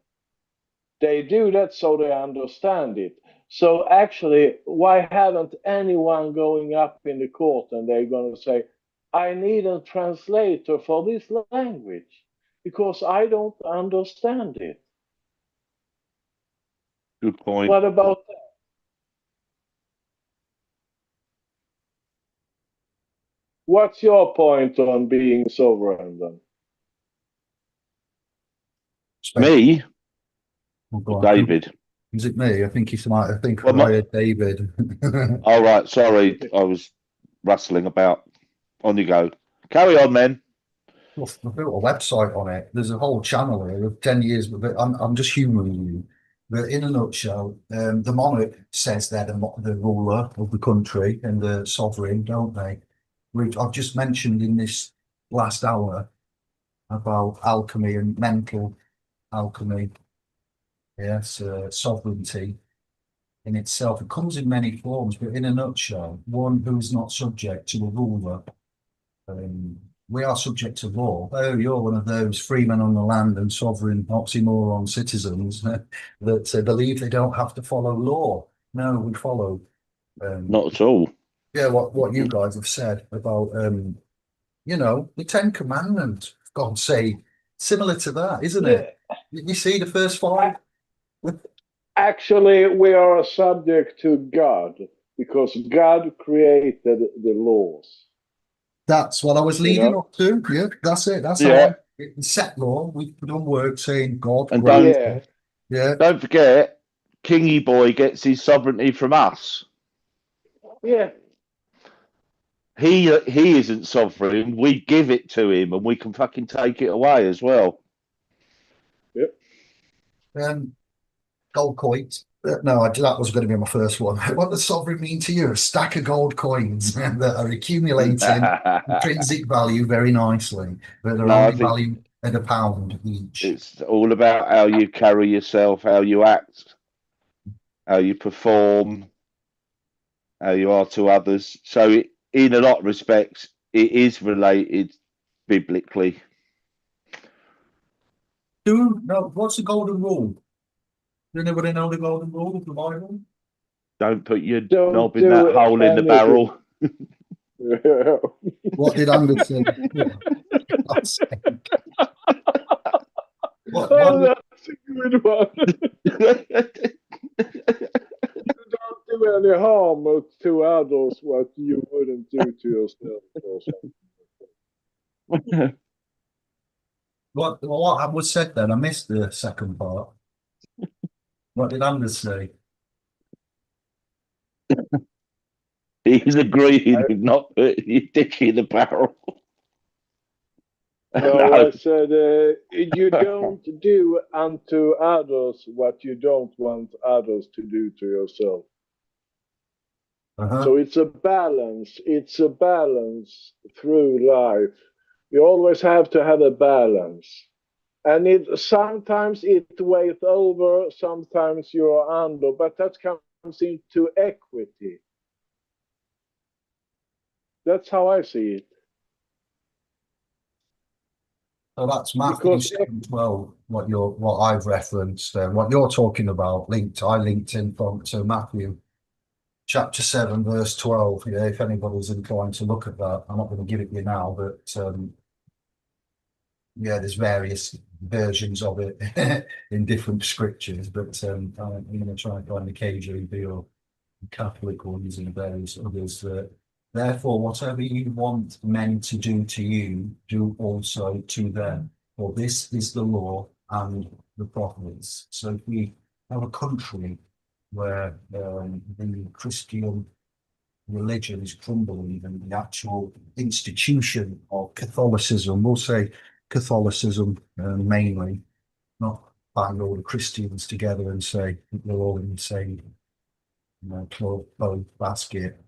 They do that so they understand it. So actually, why haven't anyone going up in the court and they're going to say, I need a translator for this language because I don't understand it. Good point. What about that? What's your point on being sovereign then? Me Oh, go or on. David? Is it me? I think I think Well, I heard David. All right. Sorry, I was rustling about. On you go. Carry on, then. Well, I built a website on it. There's a whole channel here of 10 years, but I'm just humoring you. But in a nutshell, the monarch says they're the ruler of the country and the sovereign, don't they? Which I've just mentioned in this last hour about alchemy and mental alchemy. Yes, sovereignty in itself. It comes in many forms, but in a nutshell, one who's not subject to a ruler. We are subject to law. Oh, you're one of those free men on the land and sovereign oxymoron citizens that believe they don't have to follow law. No, we follow. Not at all. Yeah, what you guys have said about the Ten Commandments. For God's sake, similar to that, isn't Yeah, it? You see the first five. actually, we are subject to God because God created the laws. That's what I was You leading know? up to. Yeah, that's it. That's how Yeah. I set law. We've done work saying God And grant. Yeah, Yeah. Don't forget, Kingy Boy gets his sovereignty from us. yeah. He isn't sovereign. We give it to him, and we can fucking take it away as well. Yep. Gold coins. No, that was going to be my first one. What does sovereign mean to you? A stack of gold coins that are accumulating intrinsic value very nicely, but they're No, I only think valued at a pound each. it's all about how you carry yourself, how you act, how you perform, how you are to others. So, in a lot of respects, it is related biblically. No, what's the golden rule? Does anybody know the golden rule of the Bible? Don't put your Don't knob in do that hole in the anything. barrel. What did Anderson? God's sake. Oh, What that's a good one. Don't do any harm to others what you wouldn't do to yourself or something. what was said then? I missed the second part. What did Anders say? He's agreeing with not putting your dick in the barrel. No, I said you don't do unto others what you don't want others to do to yourself. Uh-huh. So it's a balance. It's a balance through life. You always have to have a balance. And sometimes it weighs over, sometimes you're under, but that comes into equity. That's how I see it. So that's Matthew Because 7:12, what I've referenced, what you're talking about, I linked in to Matthew chapter 7, verse 12. Yeah, if anybody's inclined to look at that, I'm not going to give it you now, but yeah, there's various versions of it in different scriptures, but I'm going to try and find the KJV or Catholic ones and various others. Therefore, whatever you want men to do to you, do also to them. For this is the law and the prophets. So if we have a country where the Christian religion is crumbling and the actual institution of Catholicism, we'll say Catholicism mainly, not bang all the Christians together and say they're all in the same club, boat, basket.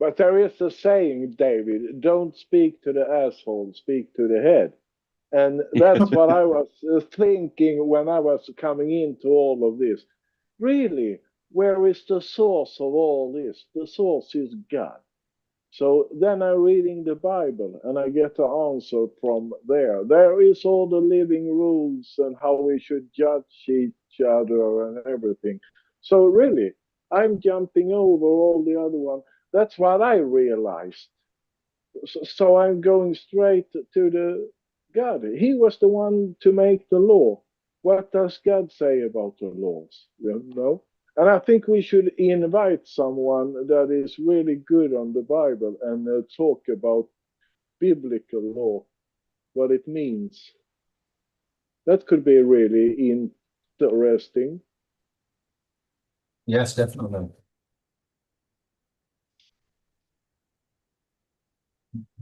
But there is a saying, David, don't speak to the asshole, speak to the head. And that's what I was thinking when I was coming into all of this. Really, where is the source of all this? The source is God. So then I'm reading the Bible and I get the answer from there. There is all the living rules and how we should judge each other and everything. So really, I'm jumping over all the other one. That's what I realized. So I'm going straight to the God. He was the one to make the law. What does God say about the laws? You know? And I think we should invite someone that is really good on the Bible and talk about biblical law, what it means. That could be really interesting. Yes, definitely.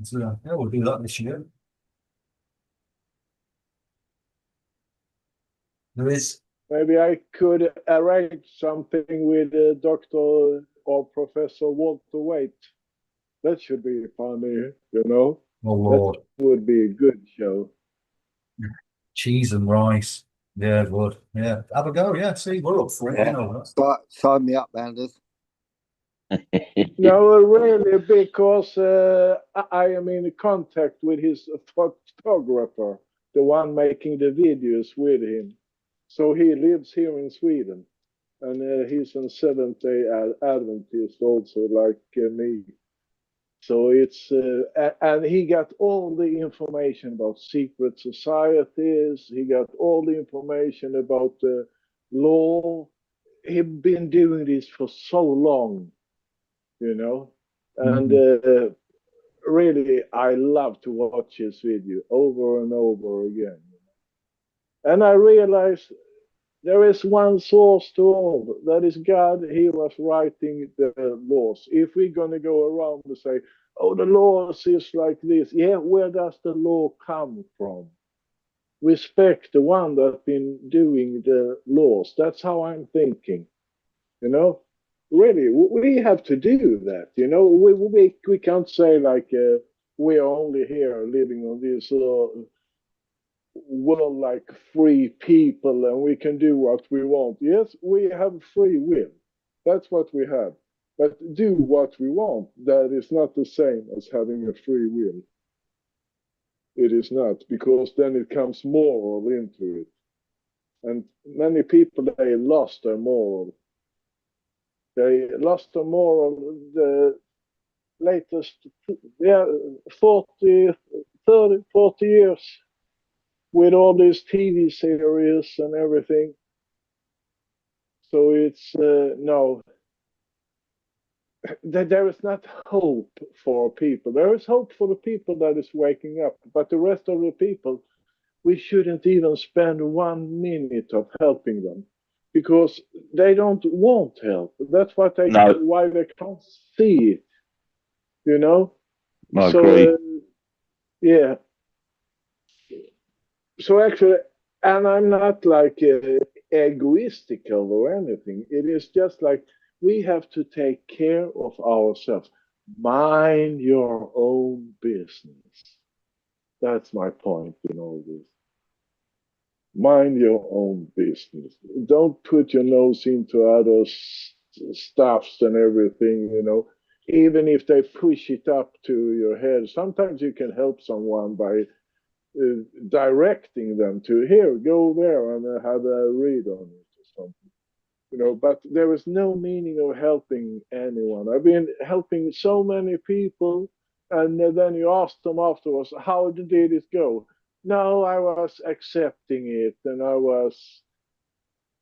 So, yeah, we'll do that this year. There is. Maybe I could arrange something with Dr. or Professor Walter Waite. That should be funny, you know. Oh Lord, that would be a good show. Cheese and rice. Yeah, it would. Yeah, have a go. Yeah, see, we're up for it. Yeah. You know that. Sign me up, Anders. No, really, because I am in contact with his photographer, the one making the videos with him. So he lives here in Sweden, and he's a Seventh-day Adventist also, like me. So it's and he got all the information about secret societies. He got all the information about the law. He's been doing this for so long, you know, and really, I love to watch his video over and over again. And I realized there is one source to all. That is God. He was writing the laws. If we're going to go around and say, oh, the laws is like this. Yeah, where does the law come from? Respect the one that's been doing the laws. That's how I'm thinking. You know, really, we have to do that. You know, we can't say like we're only here living on this world like free people and we can do what we want. Yes, we have free will. That's what we have. But do what we want. That is not the same as having a free will. It is not, because then it comes moral into it. And many people, they lost their moral. They lost their moral the latest, 40, 30, 40 years with all these TV series and everything. So it's no, there is not hope for people. There is hope for the people that is waking up, but the rest of the people, we shouldn't even spend 1 minute of helping them because they don't want help. That's what why they can't see it, you know. I So agree. yeah. So actually, and I'm not like egoistical or anything. It is just like we have to take care of ourselves. Mind your own business. That's my point in all this. Mind your own business. Don't put your nose into others' stuffs and everything, you know. Even if they push it up to your head, sometimes you can help someone by directing them to here, go there and have a read on it or something, you know. But there is no meaning of helping anyone. I've been helping so many people, and then you ask them afterwards, how did it go? No, I was accepting it, and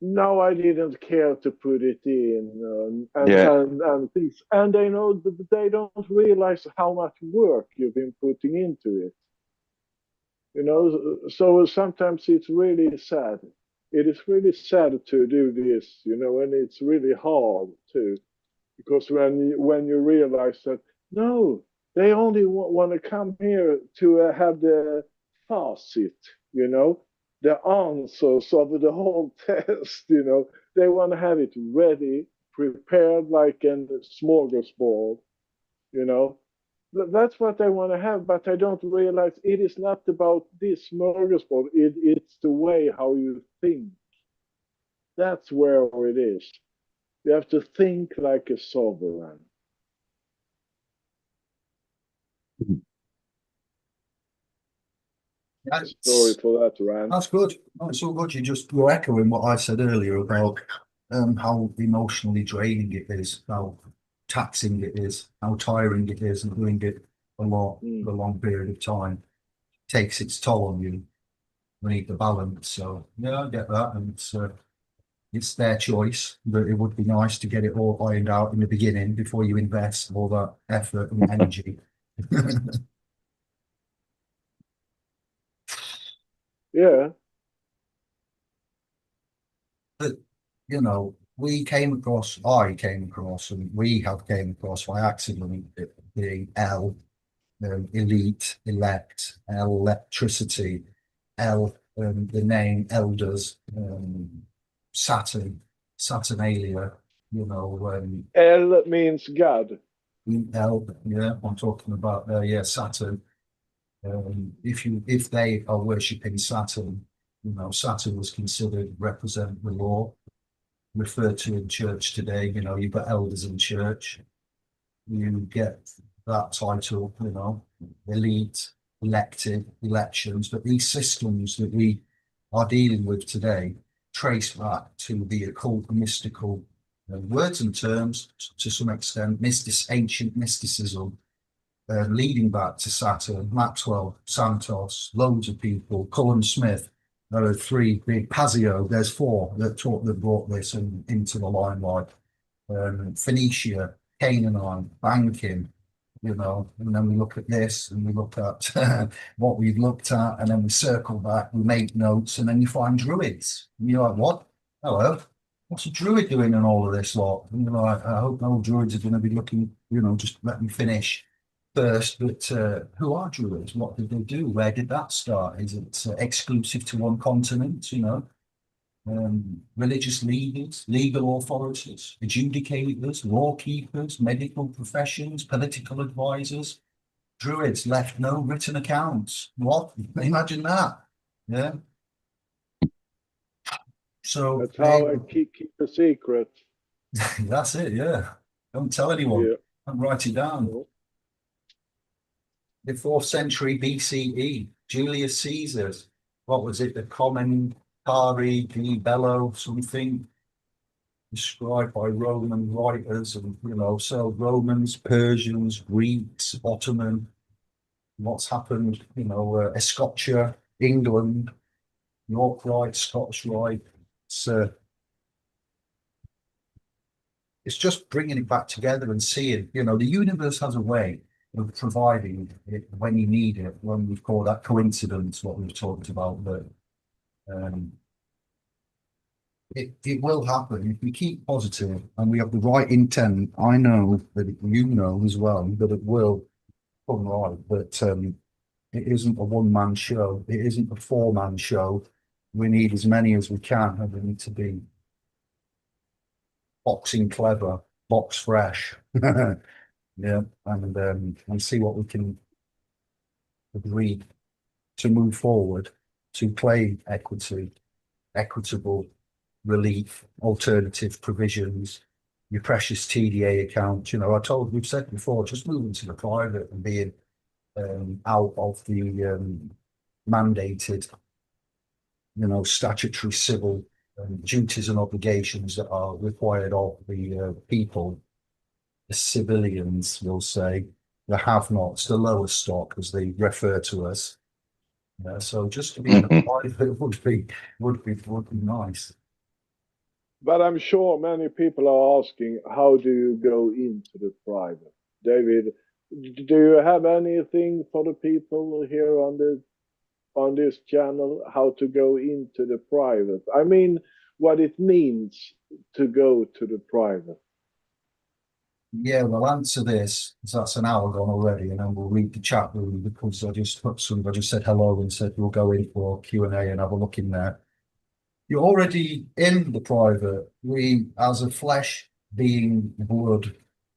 no, I didn't care to put it in, and things, and they know that they don't realize how much work you've been putting into it. You know, so sometimes it's really sad. It is really sad to do this, you know, and it's really hard too, because when you realize that no, they only want to come here to have the facet, you know, the answers of the whole test, you know, they want to have it ready, prepared like a smorgasbord, you know. That's what I want to have, but I don't realize it is not about this smorgasbord. It's the way how you think. That's where it is. You have to think like a sovereign. Sorry for that rant. That's good. That's all good. You're echoing what I said earlier about how emotionally draining it is, how taxing it is, how tiring it is, and doing it a lot for a long period of time takes its toll on you. We need the balance. So yeah, I get that, and it's their choice. But it would be nice to get it all ironed out in the beginning before you invest all that effort and energy. Yeah. But you know, I came across, and we have came across by accident the L, elite, elect, electricity, L, the name elders, Saturn, Saturnalia. You know, L means God. L. Yeah, I'm talking about. Yeah, Saturn. If they are worshipping Saturn, you know, Saturn was considered represent the law, referred to in church today. You know, you've got elders in church, you get that title, you know, elite, elected, elections. But these systems that we are dealing with today trace back to the occult, mystical words and terms to some extent, ancient mysticism, leading back to Saturn, Maxwell, Santos, loads of people, Cullen Smith. There are three big Pazio. There's four that brought this into the limelight. Phoenicia, Canaan, banking, you know, and then we look at this and we look at what we've looked at, and then we circle back, we make notes, and then you find druids. And you're like, what? Hello, what's a druid doing in all of this lot? And, you know, I hope no druids are going to be looking, you know, just let me finish first. But who are druids? What did they do? Where did that start? Is it exclusive to one continent? You know, religious leaders, legal authorities, adjudicators, law keepers, medical professions, political advisors. Druids left no written accounts. What? Imagine that. Yeah. So That's how I keep a secret. that's it. Yeah. Don't tell anyone. Yeah. Don't write it down. No. The 4th century BCE, Julius Caesar's, what was it? The Commentari di Bello something, described by Roman writers, and you know, so Romans, Persians, Greeks, Ottoman, what's happened, you know, Escotia, England, York Rite, Scottish Rite. It's just bringing it back together and seeing, you know, the universe has a way of providing it when you need it. When we've called that coincidence, what we've talked about, that it will happen if we keep positive and we have the right intent. I know that you know as well that it will come right, but it isn't a one-man show. It isn't a four-man show. We need as many as we can, and we need to be boxing clever, box fresh. Yeah, and see what we can agree to move forward to play equitable relief, alternative provisions, your precious TDA account. You know, we've said before, just moving to the private and being out of the mandated, you know, statutory civil duties and obligations that are required of the people, the civilians, we'll say, the have-nots, the lower stock, as they refer to us. So just to be in the private would be nice. But I'm sure many people are asking, how do you go into the private? David, do you have anything for the people here on this channel, how to go into the private? I mean, what it means to go to the private. Yeah, we'll answer this, because that's an hour gone already, and then we'll read the chat room, because I just said hello and said we'll go in for Q&A and have a look in there. You're already in the private. We, as a flesh being blood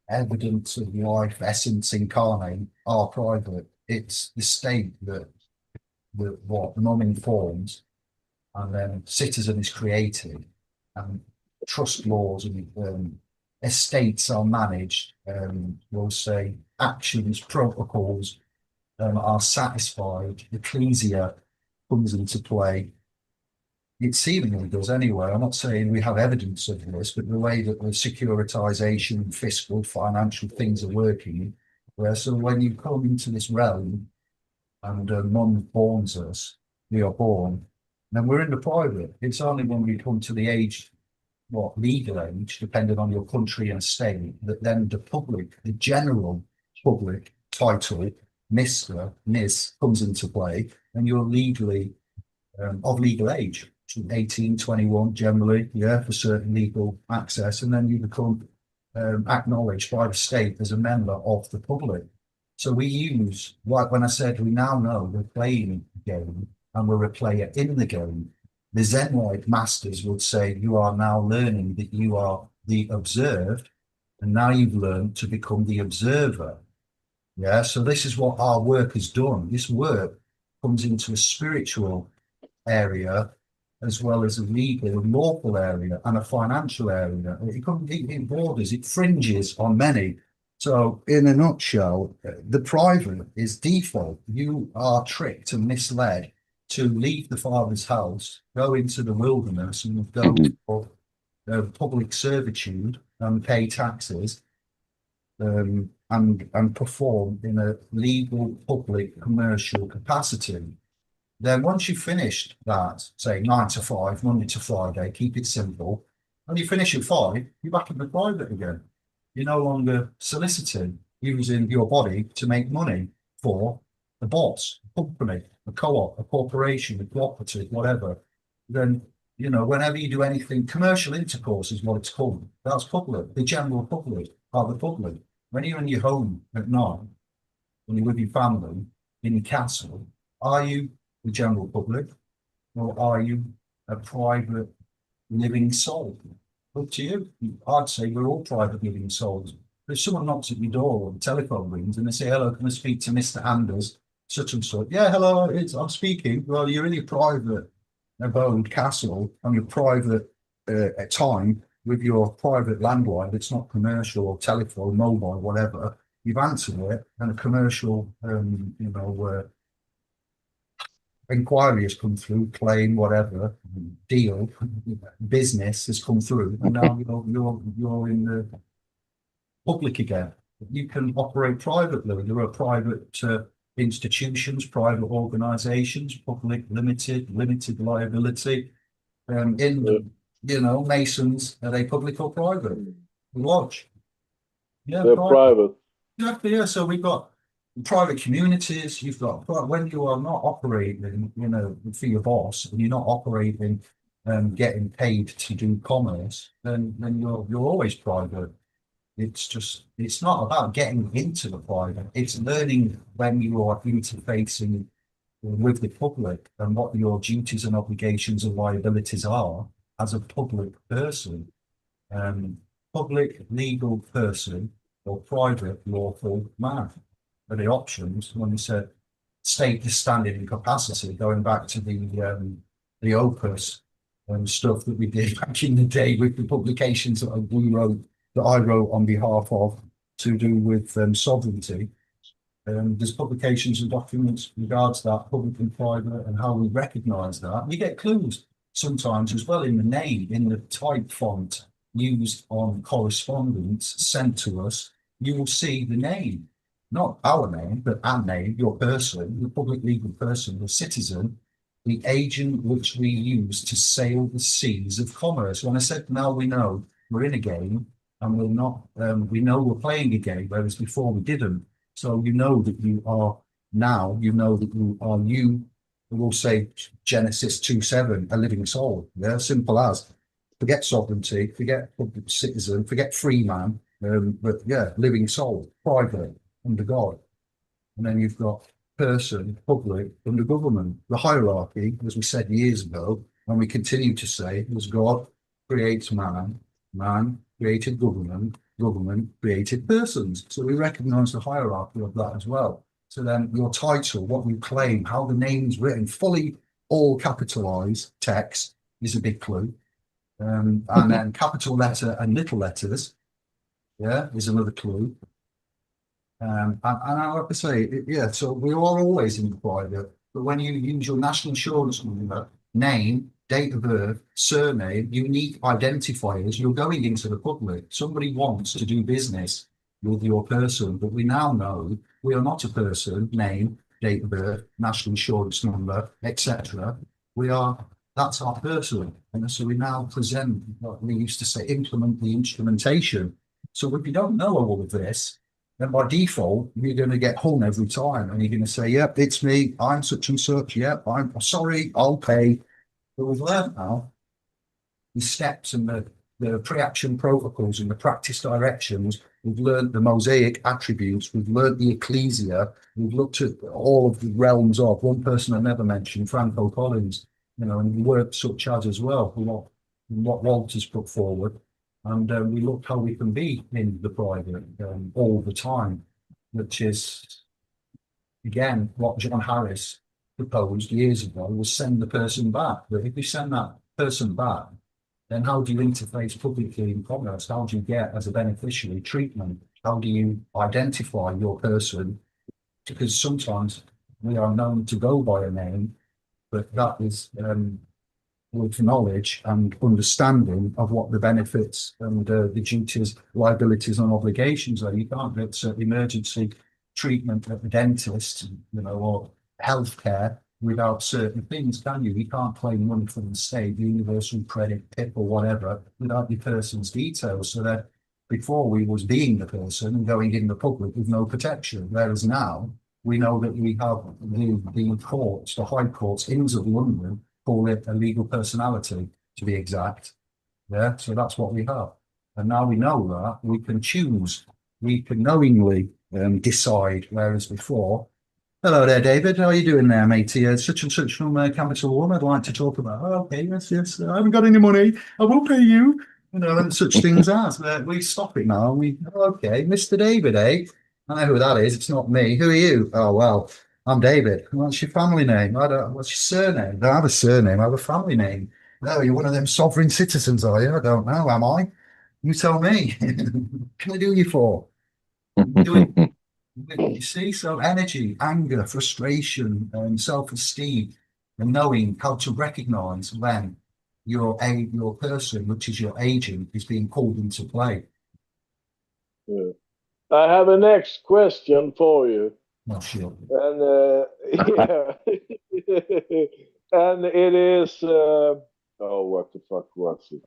evidence of life, essence incarnate are private. It's the state that what non informs, and then citizen is created, and trust laws and estates are managed. We'll say actions, protocols are satisfied. Ecclesia comes into play. It seemingly does anyway. I'm not saying we have evidence of this, but the way that the securitization, fiscal, financial things are working, where so when you come into this realm and mum borns us, we are born, then we're in the private. It's only when we come to the age, what, legal age, depending on your country and state, that then the public, the general public title, Mr., Ms., comes into play, and you're legally of legal age, 18, 21 generally, yeah, for certain legal access, and then you become acknowledged by the state as a member of the public. So we use, like when I said, we now know we're playing a game and we're a player in the game. The Zen-like masters would say you are now learning that you are the observed, and now you've learned to become the observer. Yeah, so this is what our work has done. This work comes into a spiritual area as well as a legal and lawful area and a financial area. It borders, it fringes on many. So in a nutshell, the private is default. You are tricked and misled to leave the father's house, go into the wilderness and go for public servitude and pay taxes and perform in a legal, public, commercial capacity. Then once you've finished that, say 9 to 5, Monday to Friday, keep it simple, and you finish at 5, you're back in the private again. You're no longer soliciting, using your body to make money for a boss, a company, a co-op, a corporation, a cooperative, whatever. Then, you know, whenever you do anything, commercial intercourse is what it's called. That's public. The general public are the public. When you're in your home at night, when you're with your family in your castle, are you the general public, or are you a private living soul? Up to you. I'd say we're all private living souls. If someone knocks at your door or the telephone rings and they say, hello, can I speak to Mr. Anders, such and such? Yeah, hello, I'm speaking. Well, you're in your private abode, castle, on your private time with your private landline that's not commercial or telephone, mobile, whatever. You've answered it, and a commercial, inquiry has come through, claim, whatever, deal, business has come through, and now you're in the public again. You can operate privately. There are private institutions, private organisations, public, limited liability. Masons, are they public or private? Lodge. Yeah, They're private. Exactly, yeah. So we've got private communities, you've got, when you are not operating, for your boss, and you're not operating getting paid to do commerce, then you're always private. It's not about getting into the private, it's learning when you are interfacing with the public and what your duties and obligations and liabilities are as a public person. Public legal person or private lawful man are the options. When we said state the standing and capacity, going back to the opus and stuff that we did back in the day with the publications that I wrote on behalf of, to do with sovereignty. There's publications and documents regards that, public and private, and how we recognise that. We get clues sometimes as well in the name, in the type font used on correspondence sent to us. You will see the name, not our name, but our name, your person, the public legal person, the citizen, the agent which we use to sail the seas of commerce. When I said now we know we're in a game and we're not, we know we're playing a game, whereas before we didn't. So you know that you are now, you know that you are we'll say Genesis 2:7, a living soul. Yeah, simple as. Forget sovereignty, forget public citizen, forget free man, but yeah, living soul, private, under God. And then you've got person, public, under government. The hierarchy, as we said years ago, and we continue to say, was God creates man, man created government, government created persons. So we recognise the hierarchy of that as well. So then your title, what you claim, how the name's written, fully all capitalised text is a big clue. And then capital letter and little letters, yeah, is another clue. And I have to say, yeah, so we are always in the private, but when you use your national insurance number, name, date of birth, surname, unique identifiers, you're going into the public. Somebody wants to do business with your person, but we now know we are not a person, name, date of birth, national insurance number, etc. That's our person. And so we now present what we used to say, implement the instrumentation. So if you don't know all of this, then by default, you're going to get hung every time. And you're going to say, yep, it's me. I'm such and such. Yep, I'm sorry, I'll pay. But we've learned now the steps and the pre-action protocols and the practice directions. We've learned the mosaic attributes. We've learned the ecclesia. We've looked at all of the realms of one person I never mentioned, Franco Collins, and work such as well, what Walter's put forward. And we look how we can be in the private all the time, which is, again, what John Harris proposed years ago, was send the person back. But if you send that person back, then how do you interface publicly in commerce? How do you get, as a beneficiary, treatment? How do you identify your person? Because sometimes we are known to go by a name, but that is with knowledge and understanding of what the benefits and the duties, liabilities and obligations are. You can't get emergency treatment at the dentist, or healthcare without certain things, can you? You can't claim money from the state, universal credit, PIP or whatever, without your person's details. So that before we was being the person and going in the public with no protection, whereas now we know that we have the courts, the high courts, Inns of London, call it a legal personality, to be exact. Yeah, so that's what we have. And now we know that, we can choose, we can knowingly decide, whereas before, hello there, David, how are you doing there, matey? Such and such from Capital One, I'd like to talk about. Oh, okay, yes, I haven't got any money, I will pay you. And such things as, we stop it now, okay, Mr. David, eh? I know who that is, it's not me. Who are you? Oh, well, I'm David. What's your family name? What's your surname? I don't have a surname, I have a family name. No, you're one of them sovereign citizens, are you? I don't know, am I? You tell me. What can I do you for? You see, so energy, anger, frustration, self-esteem, and knowing how to recognize when your person, which is your agent, is being called into play. Yeah. I have a next question for you. Oh, sure. And yeah, and it is oh, what the fuck was it?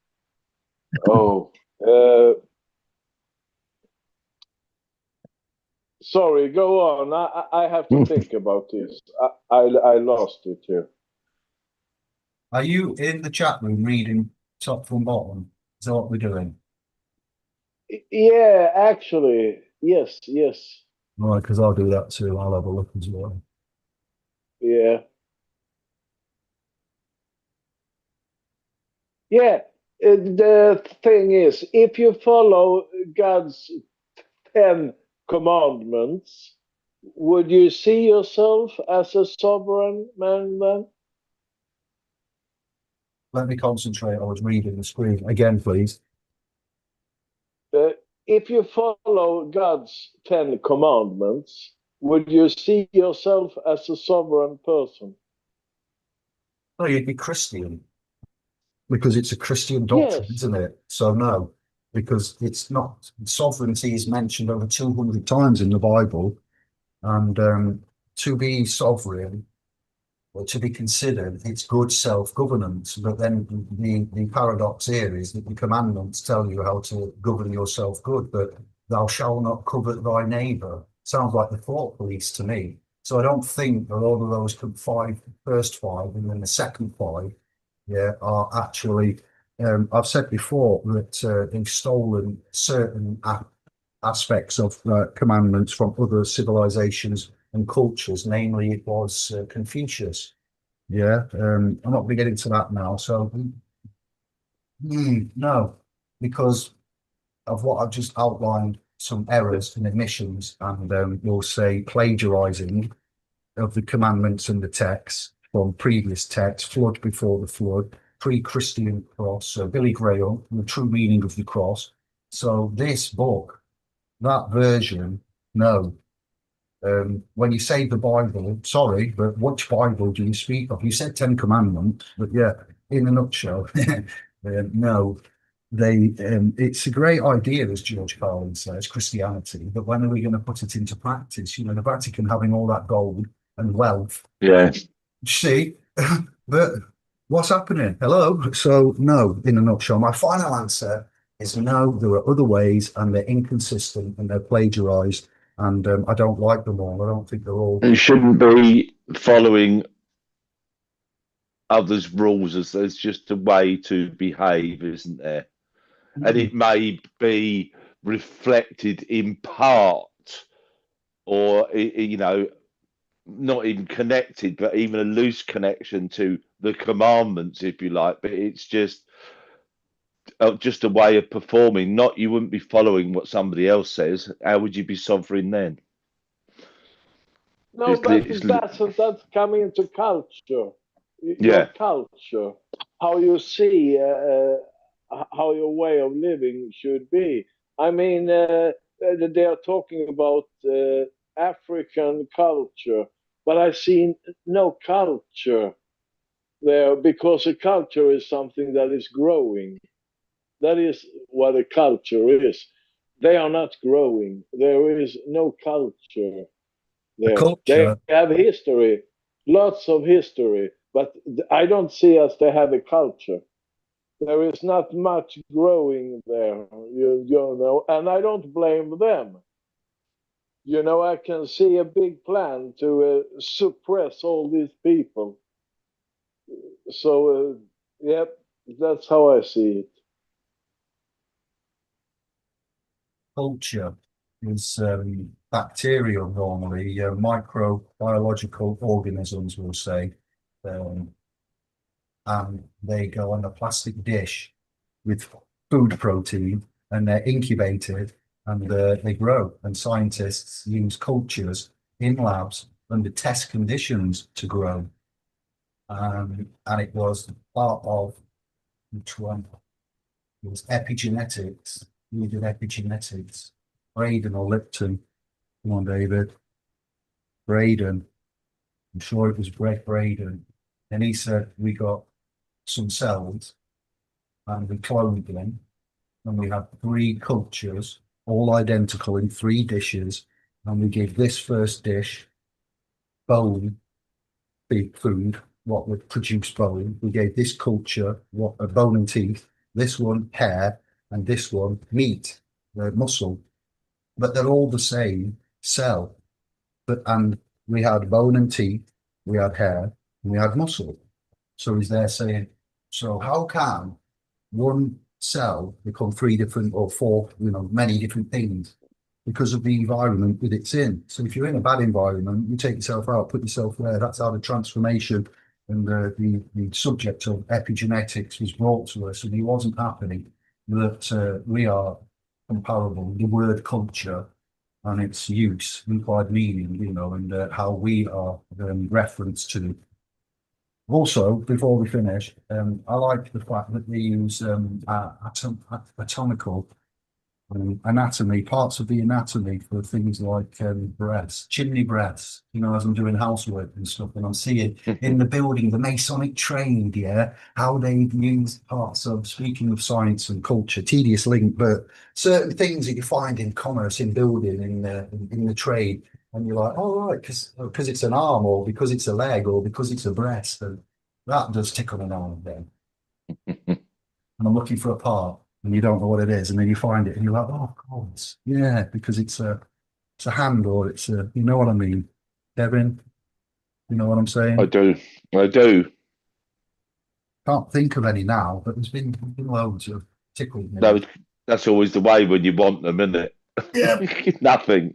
Oh, sorry, go on. I have to think about this. I lost it here. Are you in the chat room reading top from bottom? Is that what we're doing? Yeah, actually, yes. Right, because I'll do that too. I'll have a look as well. Yeah. Yeah, the thing is, if you follow God's 10 commandments, would you see yourself as a sovereign man then? Let me concentrate. I was reading the screen again, please. If you follow God's 10 commandments, would you see yourself as a sovereign person? Well, you'd be Christian because it's a Christian doctrine, Yes. isn't it? So no, because it's not. Sovereignty is mentioned over 200 times in the Bible, and to be sovereign or to be considered, it's good self-governance. But then the paradox here is that the commandments tell you how to govern yourself good, but thou shalt not covet thy neighbour. Sounds like the thought police to me. So I don't think that all of those first five and then the second five, yeah, are actually. I've said before that they've stolen certain aspects of commandments from other civilizations and cultures. Namely, it was Confucius. Yeah, I'm not going to get into that now. So no, because of what I've just outlined, some errors and omissions, and we'll say plagiarizing of the commandments and the texts from previous texts, flood before the flood, pre-Christian cross, so Billy Graham, the true meaning of the cross. So this book, that version, no. When you say the Bible, sorry, but which Bible do you speak of? You said 10 Commandments, but yeah, in a nutshell, no. It's a great idea, as George Carlin says, Christianity, but when are we going to put it into practice? You know, the Vatican having all that gold and wealth. Yeah. See, but what's happening? Hello. So no, in a nutshell, my final answer is no. There are other ways, and they're inconsistent and they're plagiarized, and I don't like them all. I don't think they're all. You shouldn't be following others' rules as there's just a way to behave, isn't there? And it may be reflected in part, or you know, not even connected, but even a loose connection to the commandments, if you like. But it's just a way of performing. Not, you wouldn't be following what somebody else says. How would you be sovereign then? No, but doesn't that come into culture? Your culture, how you see, how your way of living should be. I mean, they are talking about African culture, but I see no culture there, because a culture is something that is growing. That is what a culture is. They are not growing. There is no culture there. Culture. They have history, lots of history, but I don't see as they have a culture. There is not much growing there, you know, and I don't blame them. You know, I can see a big plan to suppress all these people. So, yep, that's how I see it. Culture is bacterial normally, microbiological organisms, we'll say, and they go on a plastic dish with food protein, and they're incubated, and they grow. And scientists use cultures in labs under test conditions to grow. And it was part of, which one? It was epigenetics. We did epigenetics. Braden or Lipton. Come on, David. Braden. I'm sure it was Braden. And he said we got some cells and we cloned them. And we had 3 cultures, all identical in 3 dishes. And we gave this first dish bone, big food, what would produce bone. We gave this culture what a bone and teeth, this one hair, and this one meat, muscle. But they're all the same cell. And we had bone and teeth, we had hair, and we had muscle. So he's there saying, so how can one cell become 3 different or 4, you know, many different things? Because of the environment that it's in. So if you're in a bad environment, you take yourself out, put yourself there. That's how the transformation and the subject of epigenetics was brought to us. And he wasn't happy that we are comparable. The word culture and its use, implied meaning, you know, and how we are referenced to. Also, before we finish, I like the fact that they use anatomical anatomy, parts of the anatomy for things like breaths, chimney breaths, you know, as I'm doing housework and stuff, and I'm seeing in the building, the Masonic trade, yeah, how they use parts of, speaking of science and culture, tedious link, but certain things that you find in commerce, in building, in the trade, and you're like, oh, right, because it's an arm, or because it's a leg, or because it's a breast, and that does tickle an arm then. And I'm looking for a part, and you don't know what it is, and then you find it, and you're like, oh, of course, yeah, because it's a hand, or it's a, you know what I mean, Devin? You know what I'm saying? I do. Can't think of any now, but there's been loads of tickled me. No, that's always the way when you want them, isn't it? Yeah. Nothing.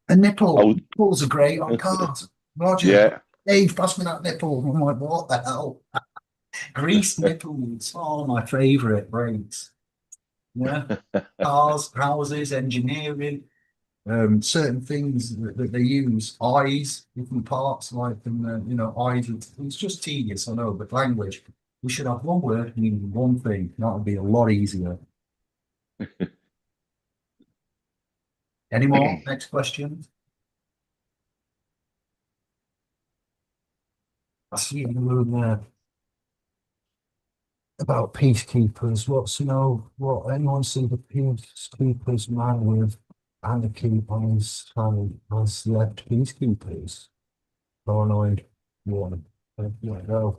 A nipple. Oh. Nipples are great on cars. Roger. Yeah. Dave, pass me that nipple. I'm like, what the hell? Greased nipples. Oh, my favourite breaks. Yeah, cars, houses, engineering, certain things that they use, eyes, different parts, like, you know, eyes. It's just tedious, I know, but language, we should have one word meaning one thing. That would be a lot easier. Any more? Next question. I see in the room there about peacekeepers. What's, you know, what anyone see the peacekeepers man with anarchy on his hand has left peacekeepers? Paranoid one. Yeah, no.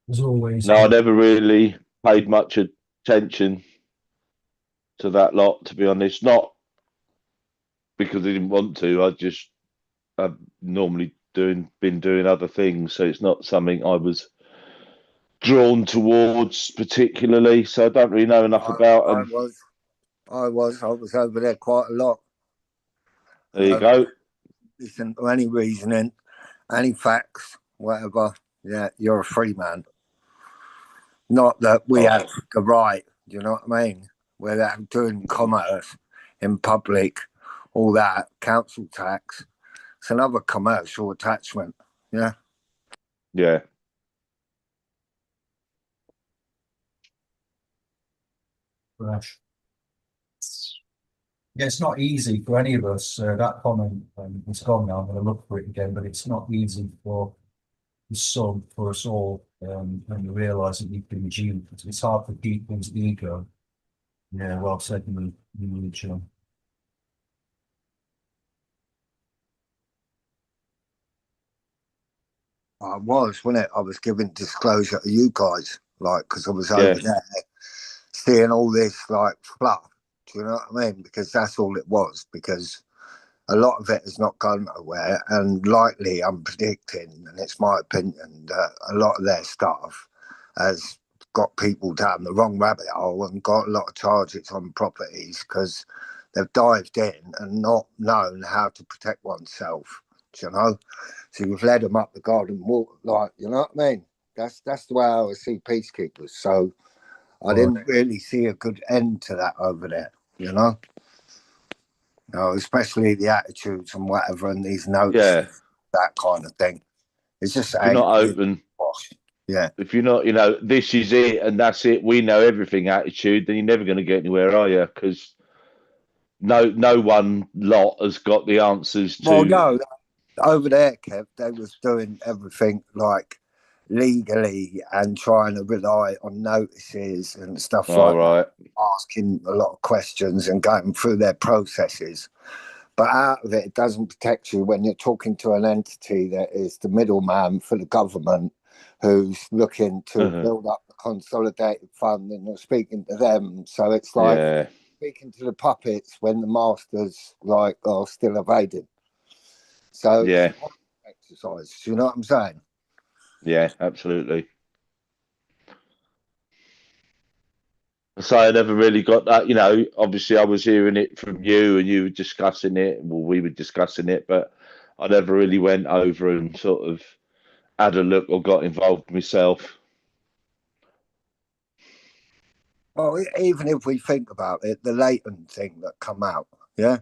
There's always No, I never really paid much attention to that lot, to be honest. Not because I didn't want to. I've normally been doing other things, so it's not something I was drawn towards particularly. So I don't really know enough about I them. I was over there quite a lot. There you go. Listen to any reasoning, any facts, whatever. Yeah, you're a free man. Not that we have the right, do you know what I mean? We're out doing commerce in public, all that, council tax. It's another commercial attachment. Yeah. Yeah. fresh. Yeah, it's not easy for any of us. That comment, it's gone now. I'm going to look for it again, but it's not easy for for us all, when you realise that you've been duped. It's hard for people's ego. Yeah, well said, John. I was, wasn't it? I was giving disclosure to you guys, like, because I was over Yeah. there seeing all this, like, fluff. Do you know what I mean? Because that's all it was. Because a lot of it has not gone nowhere, and likely, I'm predicting, and it's my opinion, that a lot of their stuff has got people down the wrong rabbit hole and got a lot of charges on properties because they've dived in and not known how to protect oneself. Do you know? So you've led them up the garden wall, like, you know what I mean? That's the way I see peacekeepers. So I didn't really see a good end to that over there, you know? Especially the attitudes and whatever, and these notices, Yeah. that kind of thing. It's just If you're not open, yeah. if you're not, this is it and that's it, we know everything attitude, then you're never going to get anywhere, are you? Because no one lot has got the answers Well, to. no, over there, Kev, they was doing everything like legally and trying to rely on notices and stuff All like that, right. asking a lot of questions and going through their processes. But out of it, it doesn't protect you when you're talking to an entity that is the middleman for the government who's looking to build up the consolidated fund, and you're speaking to them. So it's like Yeah. speaking to the puppets when the masters like are still evading. So Yeah. it's an exercise. You know what I'm saying? Yeah. Absolutely. So I never really got that. Obviously I was hearing it from you and you were discussing it. Well, we were discussing it, but I never really went over and sort of had a look or got involved myself. Well, even if we think about it, the latent thing that come out, yeah,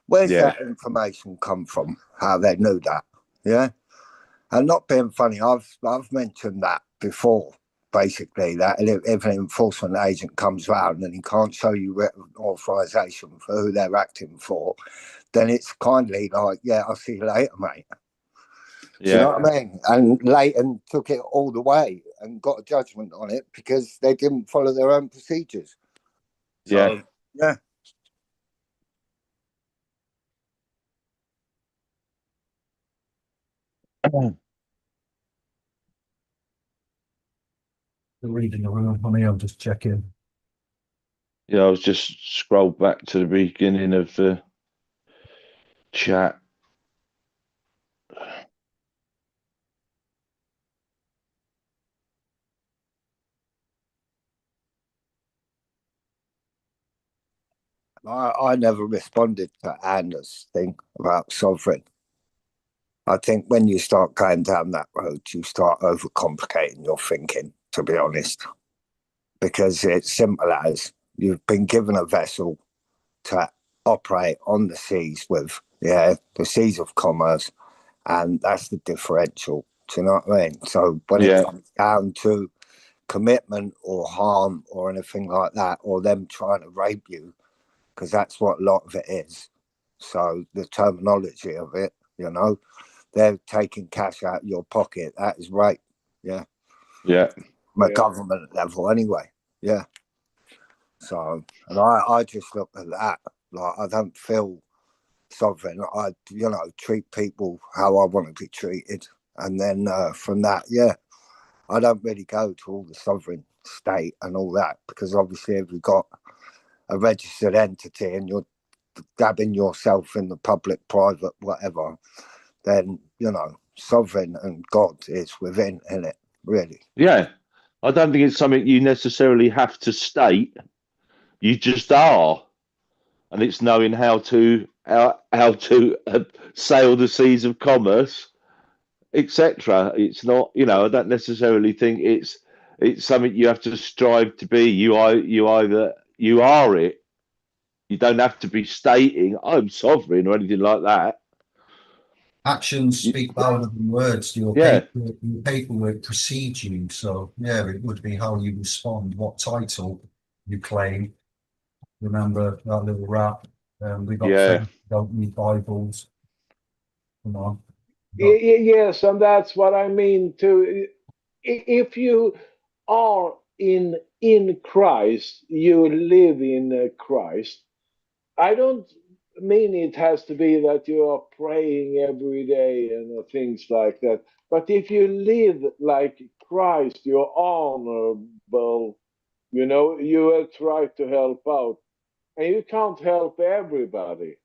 where's Yeah. that information come from? How they knew that, yeah. And not being funny, I've mentioned that before. Basically, that if an enforcement agent comes round and he can't show you written authorization for who they're acting for, then it's kindly like, yeah, I'll see you later, mate. Do you know what I mean? And Leighton took it all the way and got a judgment on it because they didn't follow their own procedures. So, yeah. The reading the room, honey, I'm just checking. Yeah, I was just scrolled back to the beginning of the chat. I never responded to Anna's thing about sovereign. I think when you start going down that road, you start overcomplicating your thinking, to be honest, because it's simple as you've been given a vessel to operate on the seas with, the seas of commerce, and that's the differential. Do you know what I mean? So when it Yeah. comes down to commitment or harm or anything like that, or them trying to rape you, because that's what a lot of it is. So the terminology of it, they're taking cash out of your pocket. That is rape. Yeah. Yeah. From a Yeah. government level anyway. Yeah. So, and I just look at that. Like, I don't feel sovereign. I, treat people how I want to be treated. And then from that, I don't really go to all the sovereign state and all that, because obviously if you've got a registered entity and you're dabbing yourself in the public, private, whatever, then, sovereign and God is within, in it, really. Yeah. I don't think it's something you necessarily have to state. You just are. And it's knowing how to sail the seas of commerce, etc. It's not, I don't necessarily think it's something you have to strive to be. You are it. You don't have to be stating I'm sovereign or anything like that. Actions speak louder than words. Yeah. Your paperwork precedes you. So yeah, it would be how you respond, what title you claim. Remember that little rap? We got Yeah. faith, don't need Bibles. Come on. Yes, and that's what I mean too. If you are in Christ, you live in Christ. I don't mean it has to be that you are praying every day and things like that. But if you live like Christ, you're honorable, you will try to help out. And you can't help everybody.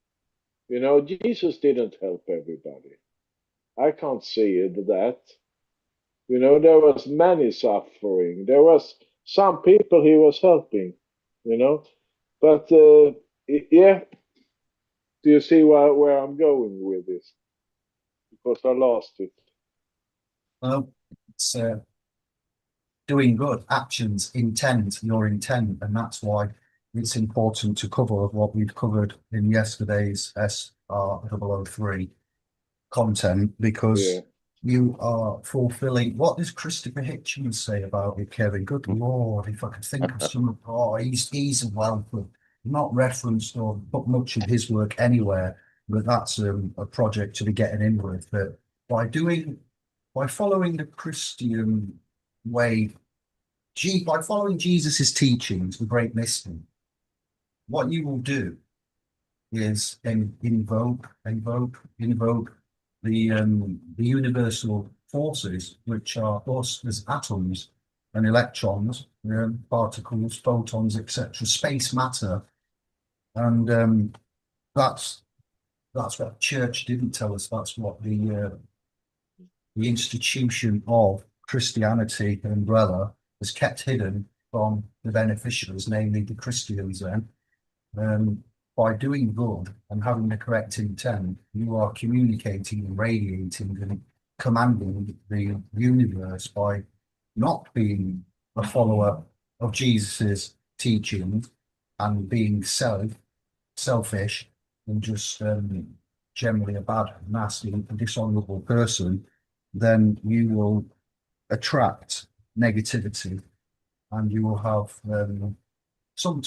Jesus didn't help everybody. I can't see that. There was many suffering. There was some people he was helping, But yeah, do you see where I'm going with this? Because I lost it. Well, it's doing good, actions, intent, your intent, and that's why it's important to cover what we've covered in yesterday's SR003 content, because Yeah. you are fulfilling. What does Christopher Hitchens say about it, Kevin? Good Lord, if I could think of some. Oh, he's a wealth of, not referenced or put much of his work anywhere, but that's a project to be getting in with. But by following the Christian way, by following Jesus's teachings, the great mystery, what you will do is invoke the universal forces, which are us as atoms and electrons, particles, photons, etc., space matter, and that's what the church didn't tell us. That's what the institution of Christianity umbrella has kept hidden from the beneficiaries, namely the Christians. Then, by doing good and having the correct intent, you are communicating and radiating and commanding the universe by not being a follower of Jesus's teachings and being selfish and just generally a bad, nasty, dishonorable person. Then you will attract negativity, and you will have some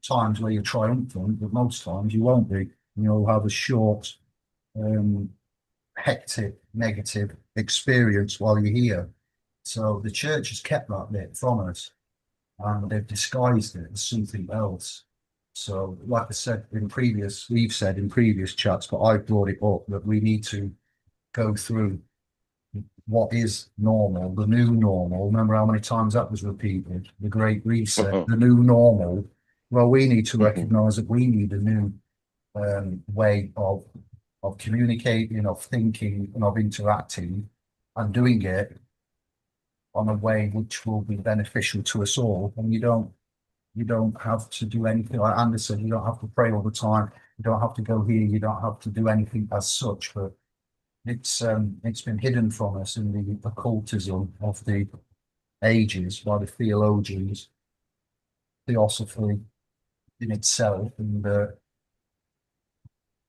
times where you're triumphant, but most times you won't be. You'll have a short, hectic, negative experience while you're here. So the church has kept that bit from us, and they've disguised it as something else. So, like we've said in previous chats, but I've brought it up that we need to go through what is normal, the new normal. Remember how many times that was repeated? The Great Reset, the new normal. Well, we need to recognize that we need a new way of communicating, of thinking, and of interacting, and doing it on a way which will be beneficial to us all. And you don't have to do anything like Anderson. You don't have to pray all the time. You don't have to go here. You don't have to do anything as such. But it's been hidden from us in the occultism of the ages by the theologians, theosophy in itself, and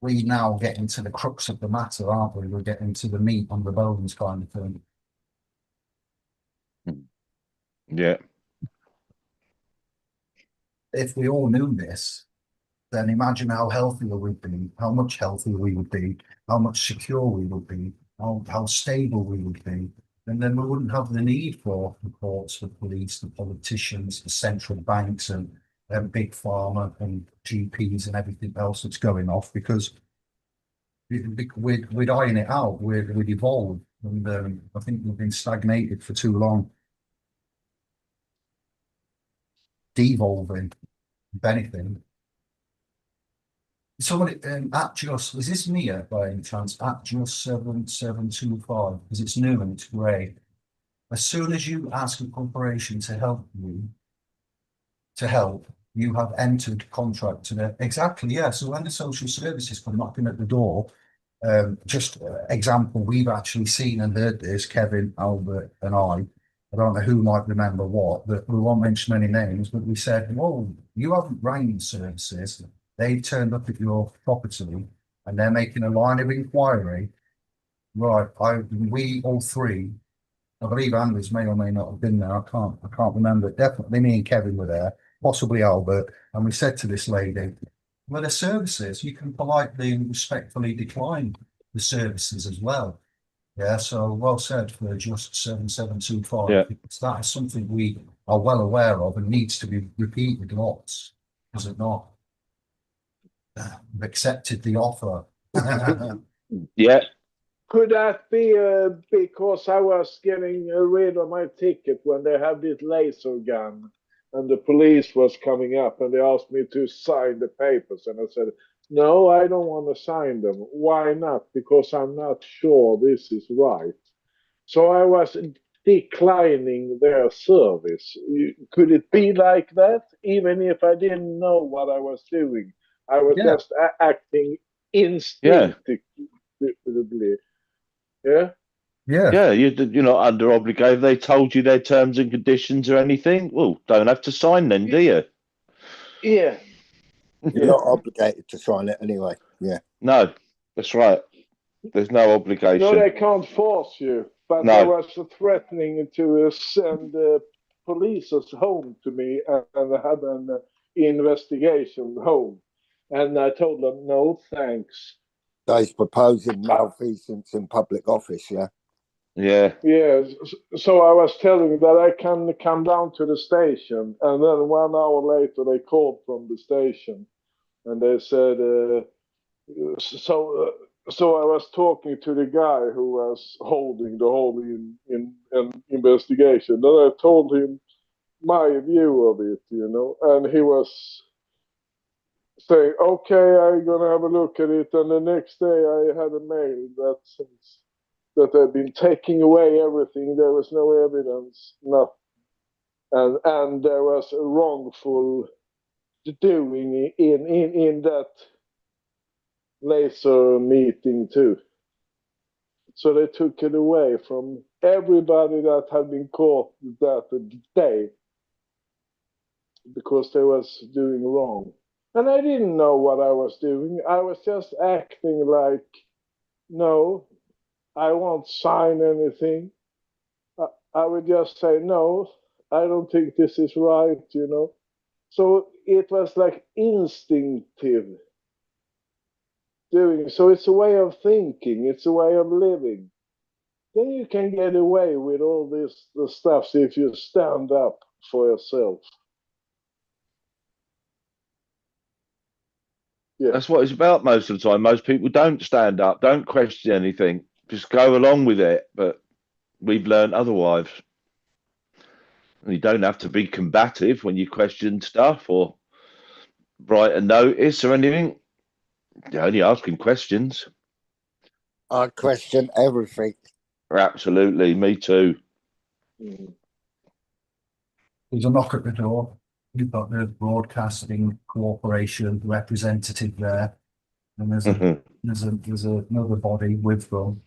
we now get into the crux of the matter, aren't we? We're getting to the meat on the bones kind of thing. Yeah. If we all knew this, then imagine how healthier we'd be, how much healthier we would be, how much secure we would be, how stable we would be. And then we wouldn't have the need for the courts, the police, the politicians, the central banks, and big pharma and GPs and everything else that's going off, because we'd iron it out, we'd evolve. And I think we've been stagnated for too long. Devolving, if anything. Somebody at just, is this Mia by any chance? At just 7725, because it's new and it's grey. As soon as you ask a corporation to help, you have entered contract to the exactly, yeah. So when the social services come knocking at the door, just example, we've actually seen and heard this, Kevin, Albert, and I don't know who might remember what, but we won't mention any names, but we said, whoa, you haven't rang services. They've turned up at your property and they're making a line of inquiry. Right, we all three, I believe Anders may or may not have been there. I can't remember. Definitely me and Kevin were there, possibly Albert. And we said to this lady, well, the services, you can politely and respectfully decline the services as well. Yeah, so well said for just 7725. Yeah. That is something we are well aware of and needs to be repeated lots, is it not? We've accepted the offer. Yeah. Could that be because I was getting rid of my ticket when they had this laser gun and the police was coming up and they asked me to sign the papers, and I said, no, I don't want to sign them. Why not? Because I'm not sure this is right. So I was declining their service. Could it be like that? Even if I didn't know what I was doing, I was just acting instinctively. Yeah. Yeah, you're not under obligation. They told you their terms and conditions or anything. Well, don't have to sign then, do you? Yeah. You're not obligated to sign it anyway. Yeah. No, that's right. There's no obligation. No, they can't force you. But No. I was threatening to send police home to me and have an investigation home. And I told them, no, thanks. So he's proposing malfeasance in public office, yeah? Yeah. Yeah, so I was telling that I can come down to the station, and then 1 hour later they called from the station, and they said, so I was talking to the guy who was holding the whole investigation, and I told him my view of it, and he was saying, okay, I'm gonna have a look at it, and the next day I had a mail that says that they've been taking away everything. There was no evidence, nothing. And there was a wrongful doing in that laser meeting too. So they took it away from everybody that had been caught that day because they was doing wrong. And I didn't know what I was doing. I was just acting like, no, I won't sign anything. I would just say, no, I don't think this is right, So it was like instinctive doing. So it's a way of thinking. It's a way of living. Then you can get away with all this the stuff if you stand up for yourself. Yeah. That's what it's about most of the time. Most people don't stand up, don't question anything, just go along with it. But we've learned otherwise. You don't have to be combative when you question stuff or write a notice or anything. You're only asking questions. I question everything. Absolutely, me too. There's a knock at the door. You've got the broadcasting cooperation representative there, and there's another body with them.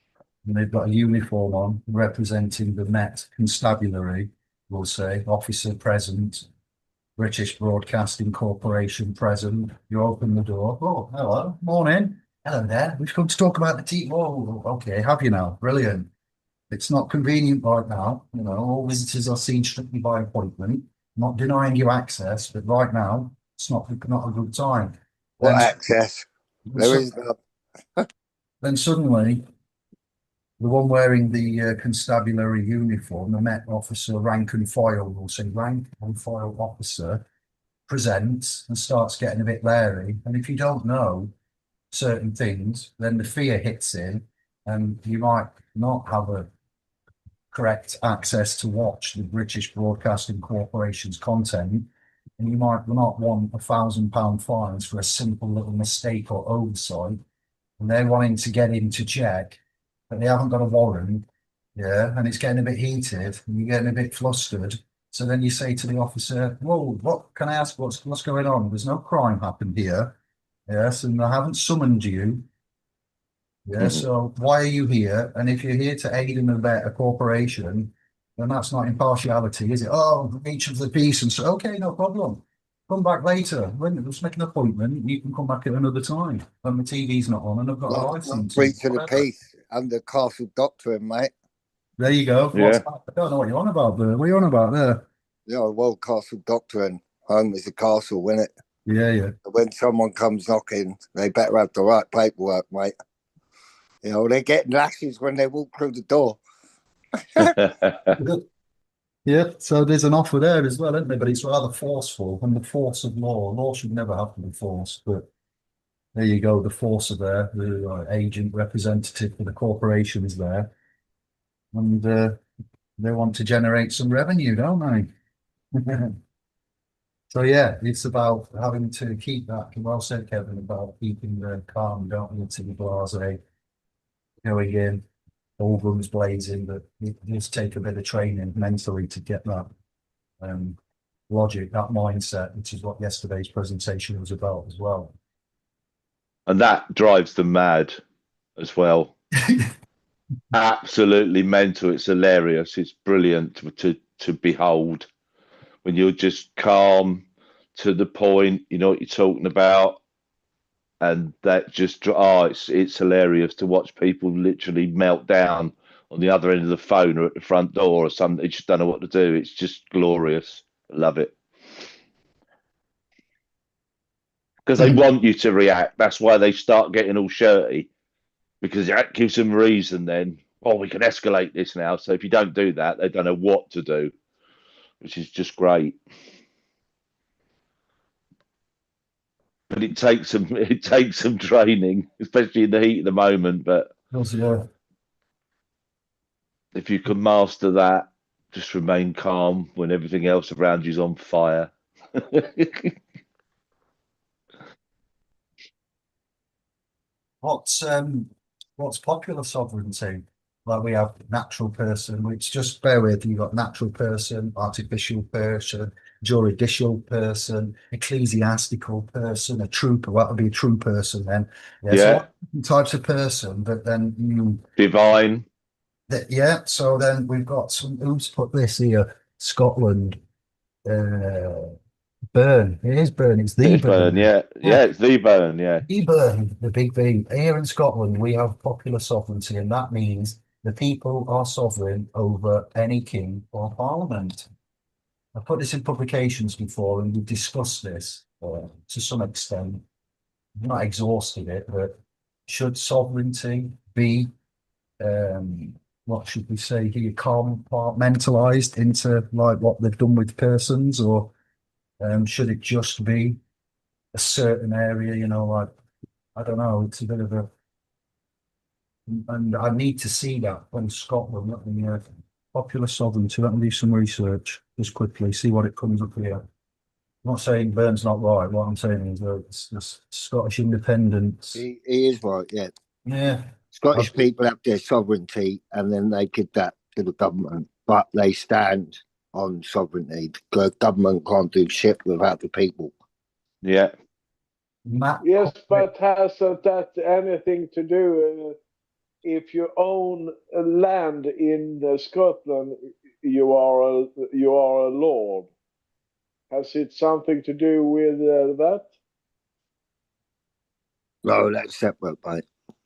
and they've got a uniform on representing the Met Constabulary, we'll say, officer present, British Broadcasting Corporation present. You open the door. Oh, hello, morning. Hello there. We've come to talk about the team. Oh, okay, have you now? Brilliant. It's not convenient right now. You know, all visitors are seen strictly by appointment. Not denying you access, but right now it's not a good time. What Then, access? There is none. then suddenly, the one wearing the constabulary uniform, the Met officer, rank and file, we'll say rank and file officer, presents and starts getting a bit leery. And if you don't know certain things, then the fear hits in, and you might not have a correct access to watch the British Broadcasting Corporation's content, and you might not want £1,000 fines for a simple little mistake or oversight, and they're wanting to get in to check, but they haven't got a warrant, yeah, and it's getting a bit heated, and you're getting a bit flustered. So then you say to the officer, "Whoa, what can I ask? What's going on? There's no crime happened here, yes, and I haven't summoned you." Yeah, so why are you here? And if you're here to aid and abet a corporation, then that's not impartiality, is it? Oh, each of the piece, and so okay, no problem. Come back later. Let's make an appointment. You can come back at another time when the TV's not on and I've got a license. Breach of the peace under castle doctrine, mate. There you go. Yeah. I don't know what you're on about there. What are you on about there? Yeah, well, castle doctrine. Home is a castle, isn't it? Yeah, yeah. When someone comes knocking, they better have the right paperwork, mate. You know, they're getting lashes when they walk through the door. Yeah, so there's an offer there as well, isn't there? But it's rather forceful, and the force of law. Law should never have to be forced, but there you go. The force of there, the agent representative for the corporation is there, and they want to generate some revenue, don't they? So yeah, it's about having to keep that. Well said, Kevin, about keeping the calm, don't need to be blasé, going in, all guns blazing, but it does take a bit of training mentally to get that logic, that mindset, which is what yesterday's presentation was about as well. And that drives them mad as well. Absolutely mental. It's hilarious. It's brilliant to behold when you're just calm, to the point, you know what you're talking about. And that just, it's hilarious to watch people literally melt down on the other end of the phone or at the front door or something. They just don't know what to do. It's just glorious. I love it. Because they want you to react. That's why they start getting all shirty, because that gives them reason then. Oh, we can escalate this now. So if you don't do that, they don't know what to do, which is just great. But it takes some training, especially in the heat of the moment. But Yeah. if you can master that, just remain calm when everything else around you's on fire. What's popular sovereignty? Like we have natural person, which just bear with, you've got natural person, artificial person, juridical person, ecclesiastical person, a trooper. What would be a true person then? Yeah, so Yeah. what types of person, but then Divine. yeah, so then we've got some, who's put this here? Scotland, Burn. It is Burn. It's the It's Burn, yeah. Yeah, it's the Burn, yeah. The Burn, the big B. Here in Scotland, we have popular sovereignty, and that means the people are sovereign over any king or parliament. I've put this in publications before, and we've discussed this to some extent. I've not exhausted it, but should sovereignty be, what should we say here, compartmentalized into like what they've done with persons, or should it just be a certain area, you know, like, I don't know, it's a bit of a, and I need to see that from Scotland. Let me, popular sovereignty, let me do some research just quickly, see what it comes up here. I'm not saying Burn's not right, what I'm saying is that it's just Scottish independence. He is right, yeah. Yeah. Scottish people have their sovereignty and then they give that to the government, but they stand on sovereignty. The government can't do shit without the people. Yeah. Yes, but has that anything to do if you own a land in Scotland, you are a lord. Has it something to do with that? No, that's separate, mate.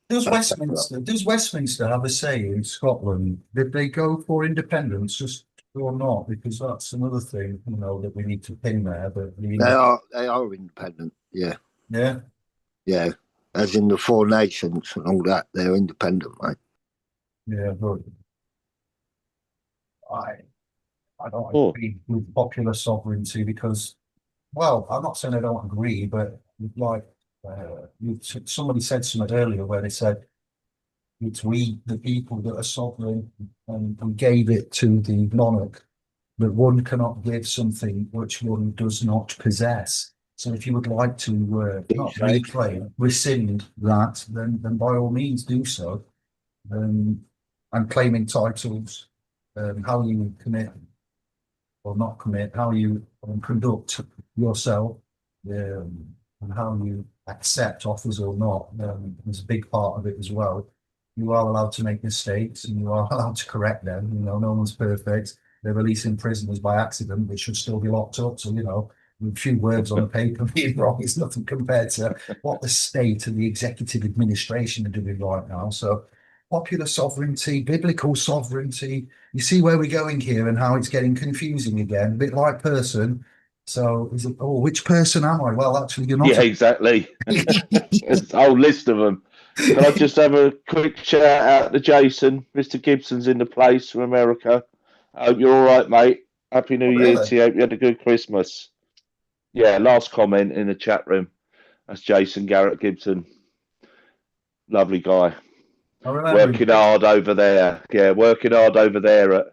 Does That's Westminster have a say in Scotland? Did they go for independence just or not? Because that's another thing, you know, that we need to pin there. But They are independent. Yeah, yeah, yeah. As in the Four Nations and all that, they're independent, mate. yeah, but I don't Oh. agree with popular sovereignty because, well, I'm not saying I don't agree, but like somebody said something earlier where they said it's we, the people, that are sovereign, and we gave it to the monarch. But one cannot give something which one does not possess. So if you would like to not reclaim, rescind that, then by all means do so. And claiming titles, how you commit or not commit, how you conduct yourself, and how you accept offers or not, is a big part of it as well. You are allowed to make mistakes and you are allowed to correct them. You know, no one's perfect. They're releasing prisoners by accident, which should still be locked up. So, you know, a few words on a paper being wrong is nothing compared to what the state and the executive administration are doing right now. So, popular sovereignty, biblical sovereignty. You see where we're going here and how it's getting confusing again, a bit like person. So is it, oh, which person am I? Well, actually, you're not. Yeah, exactly. There's a whole list of them. Can I just have a quick shout out to Jason? Mr. Gibson's in the place from America. I hope you're all right, mate. Happy New Year Really? to you. Hope you had a good Christmas. Yeah, last comment in the chat room. That's Jason Garrett Gibson. Lovely guy. I remember Working hard over there. Yeah, working hard over there at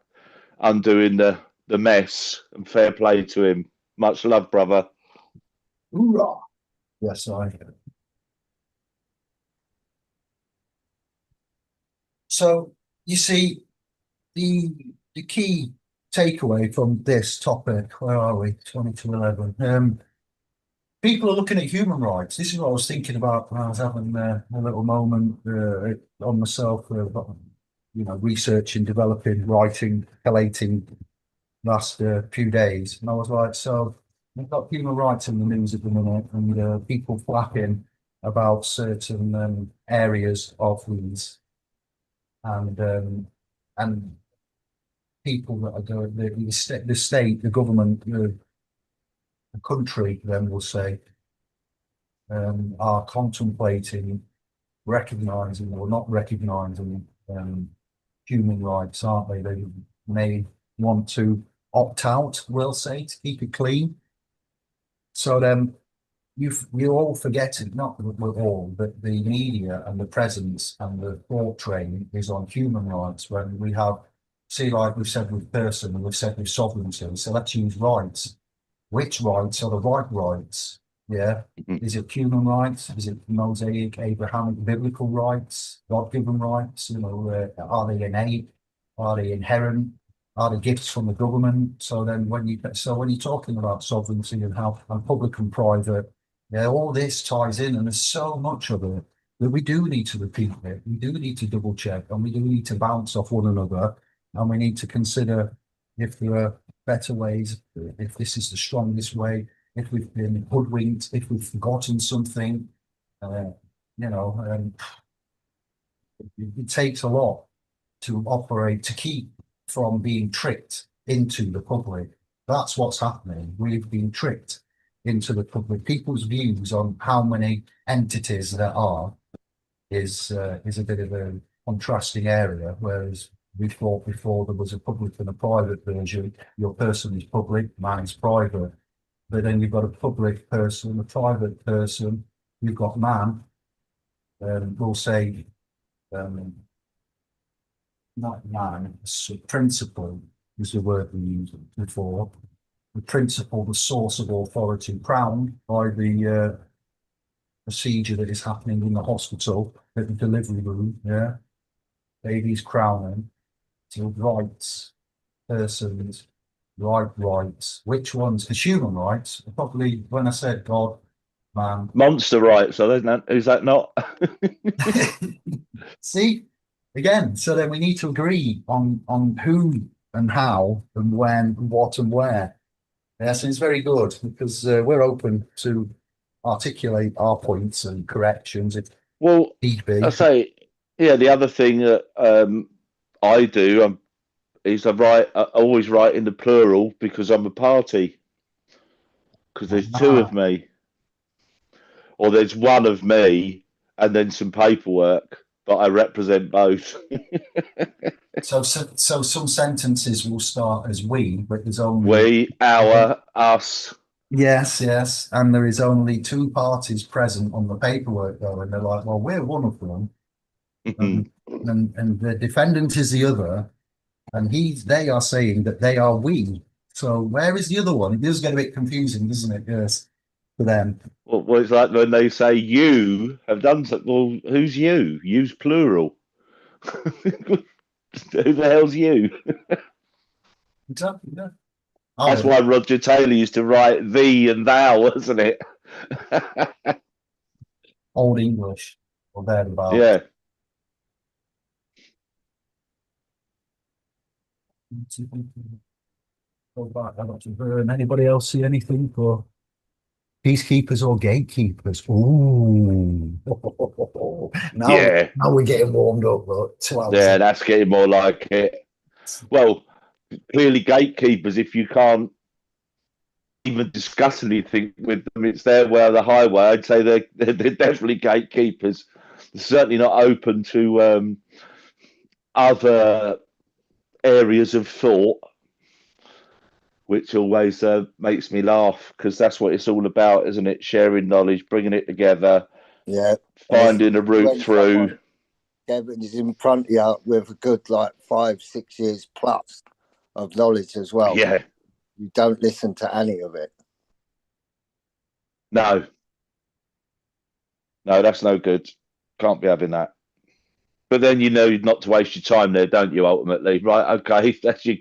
undoing the mess. And fair play to him. Much love, brother. Hoorah. Yes, I. So you see, the key takeaway from this topic, where are we? 20 to 11. People are looking at human rights. This is what I was thinking about when I was having a little moment on myself, you know, researching, developing, writing, collating last few days. And I was like, so we've got human rights in the news at the minute and people flapping about certain areas of these and people that are going, the state, the government, the country, then will say, are contemplating recognizing or not recognizing human rights, aren't they? They may want to opt out, we'll say, to keep it clean. So then you all forget it, not we're all, but the media and the presence and the thought train is on human rights when we have, see, like we've said with person and we've said with sovereignty, so let's use rights. Which rights are the right rights? Yeah. Is it human rights? Is it Mosaic, Abrahamic, biblical rights, God-given rights? You know, are they innate? Are they inherent? Are they gifts from the government? So then, when you're talking about sovereignty and how and public and private, yeah, all this ties in, and there's so much of it that we do need to repeat it. We do need to double check, and we do need to bounce off one another, and we need to consider if there are better ways, if this is the strongest way, if we've been hoodwinked, if we've forgotten something, you know, it takes a lot to operate, to keep from being tricked into the public. That's what's happening. We've been tricked into the public. People's views on how many entities there are is a bit of a contrasting area, whereas we thought before there was a public and a private version. Your person is public, mine is private. But then you've got a public person, a private person, you've got man, we'll say, not man, it's principle is the word we used before. The principle, the source of authority, crowned by the procedure that is happening in the hospital, at the delivery room, yeah. Baby's crowning, to rights, persons, rights. Which ones? Because human rights, probably when I said God, man. Monster rights, is that not? See, again, so then we need to agree on who and how and when, and what and where. Yes, and it's very good because we're open to articulate our points and corrections if Well, need be. I say, yeah. The other thing that I do is I always write in the plural because I'm a party. Because there's two of me, or there's one of me, and then some paperwork, but I represent both. So some sentences will start as we, but there's only We, our, us. yes, and there is only two parties present on the paperwork though, and they're like, well, we're one of them, and the defendant is the other, and they are saying that they are we. So where is the other one? It does get a bit confusing, doesn't it? Yes, for them. Well, it's like when they say you have done something. Well, who's you? Use plural. Who the hell's you? Exactly. Yeah. That's why Roger Taylor used to write thee and thou, wasn't it? Old English or thereabouts. Yeah. Go back. I got to burn. Anybody else see anything for peacekeepers or gatekeepers? Ooh. Now we're getting warmed up, but 2 hours. Yeah, that's getting more like it. Well, clearly gatekeepers, if you can't even discuss anything with them, it's their way or the highway. I'd say they're definitely gatekeepers. They're certainly not open to other areas of thought, which always makes me laugh because that's what it's all about, isn't it? Sharing knowledge, bringing it together, finding a route through. Kevin is in front of you with a good 5-6 years plus of knowledge as well. Yeah. You don't listen to any of it. No, that's no good. Can't be having that. But then you know not to waste your time there, don't you? Ultimately, right? Okay,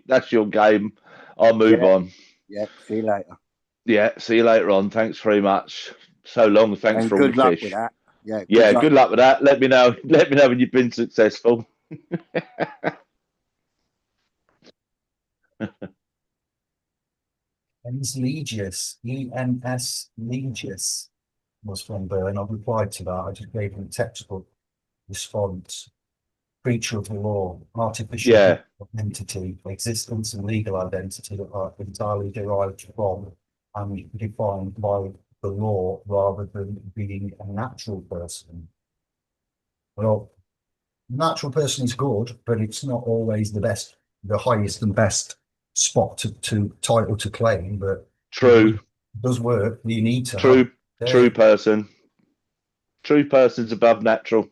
that's your game. I'll move on. Yeah. See you later. Yeah. See you later on. Thanks very much. So long. Thanks and for all the good luck fish. with that. Yeah. Good luck with that. Let me know. Let me know when you've been successful. Legis, ENS Legis was from Burn. I replied to that. I just gave him a textbook response. Creature of the law, artificial entity, existence and legal identity that are entirely derived from and defined by the law rather than being a natural person. Well, natural person is good, but it's not always the highest and best spot to title to claim. But True. It does work. You need to true person. True person's above natural.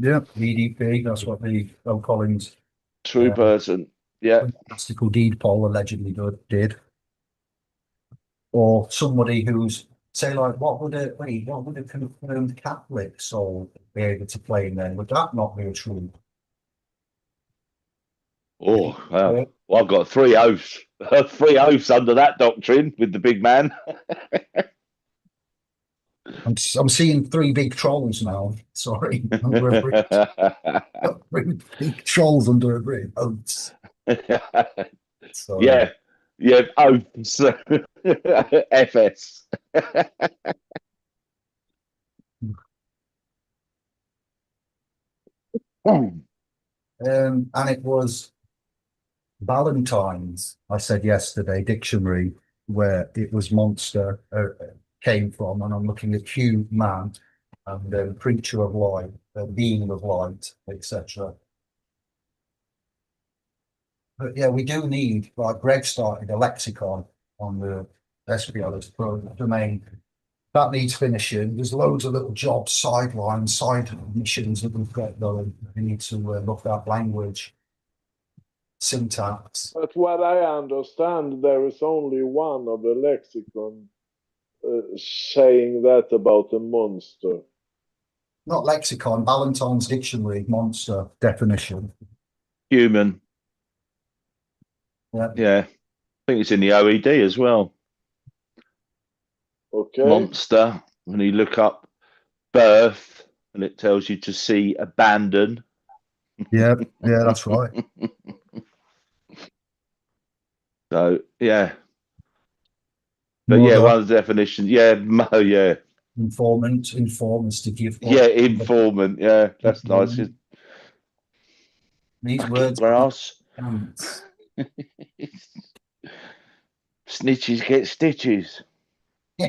Yeah, EDP. That's what the Collins true person. Yeah. Fantastical deed poll allegedly did. Or somebody who's say what would a confirmed Catholic soul be able to claim then? Would that not be true? Oh, well, I've got 3 oaths. 3 oaths under that doctrine with the big man. I'm seeing 3 big trolls now. Sorry, under a bridge. 3 big trolls under a bridge. Oaths. So, yeah, oaths. FS. and it was Valentine's, I said yesterday, dictionary, where it was monster came from, and I'm looking at man and creature of light, being of light, etc. But yeah, we do need, like Greg started a lexicon on the SPL domain. That needs finishing. There's loads of little jobs, side missions that we've got going. We need to look at language, syntax. But what I understand, there is only one of the lexicon saying that about a monster. Not lexicon, Valentine's dictionary, monster definition. Human. Yeah. I think it's in the OED as well. Okay. Monster. When you look up birth and it tells you to see abandon. Yeah, yeah, that's right. So yeah, but yeah, Mother, one of the definitions. Yeah, yeah, informants to give yeah. up. Informant. Yeah, that's nice. These Packet words grass. counts. Snitches get stitches. Yeah,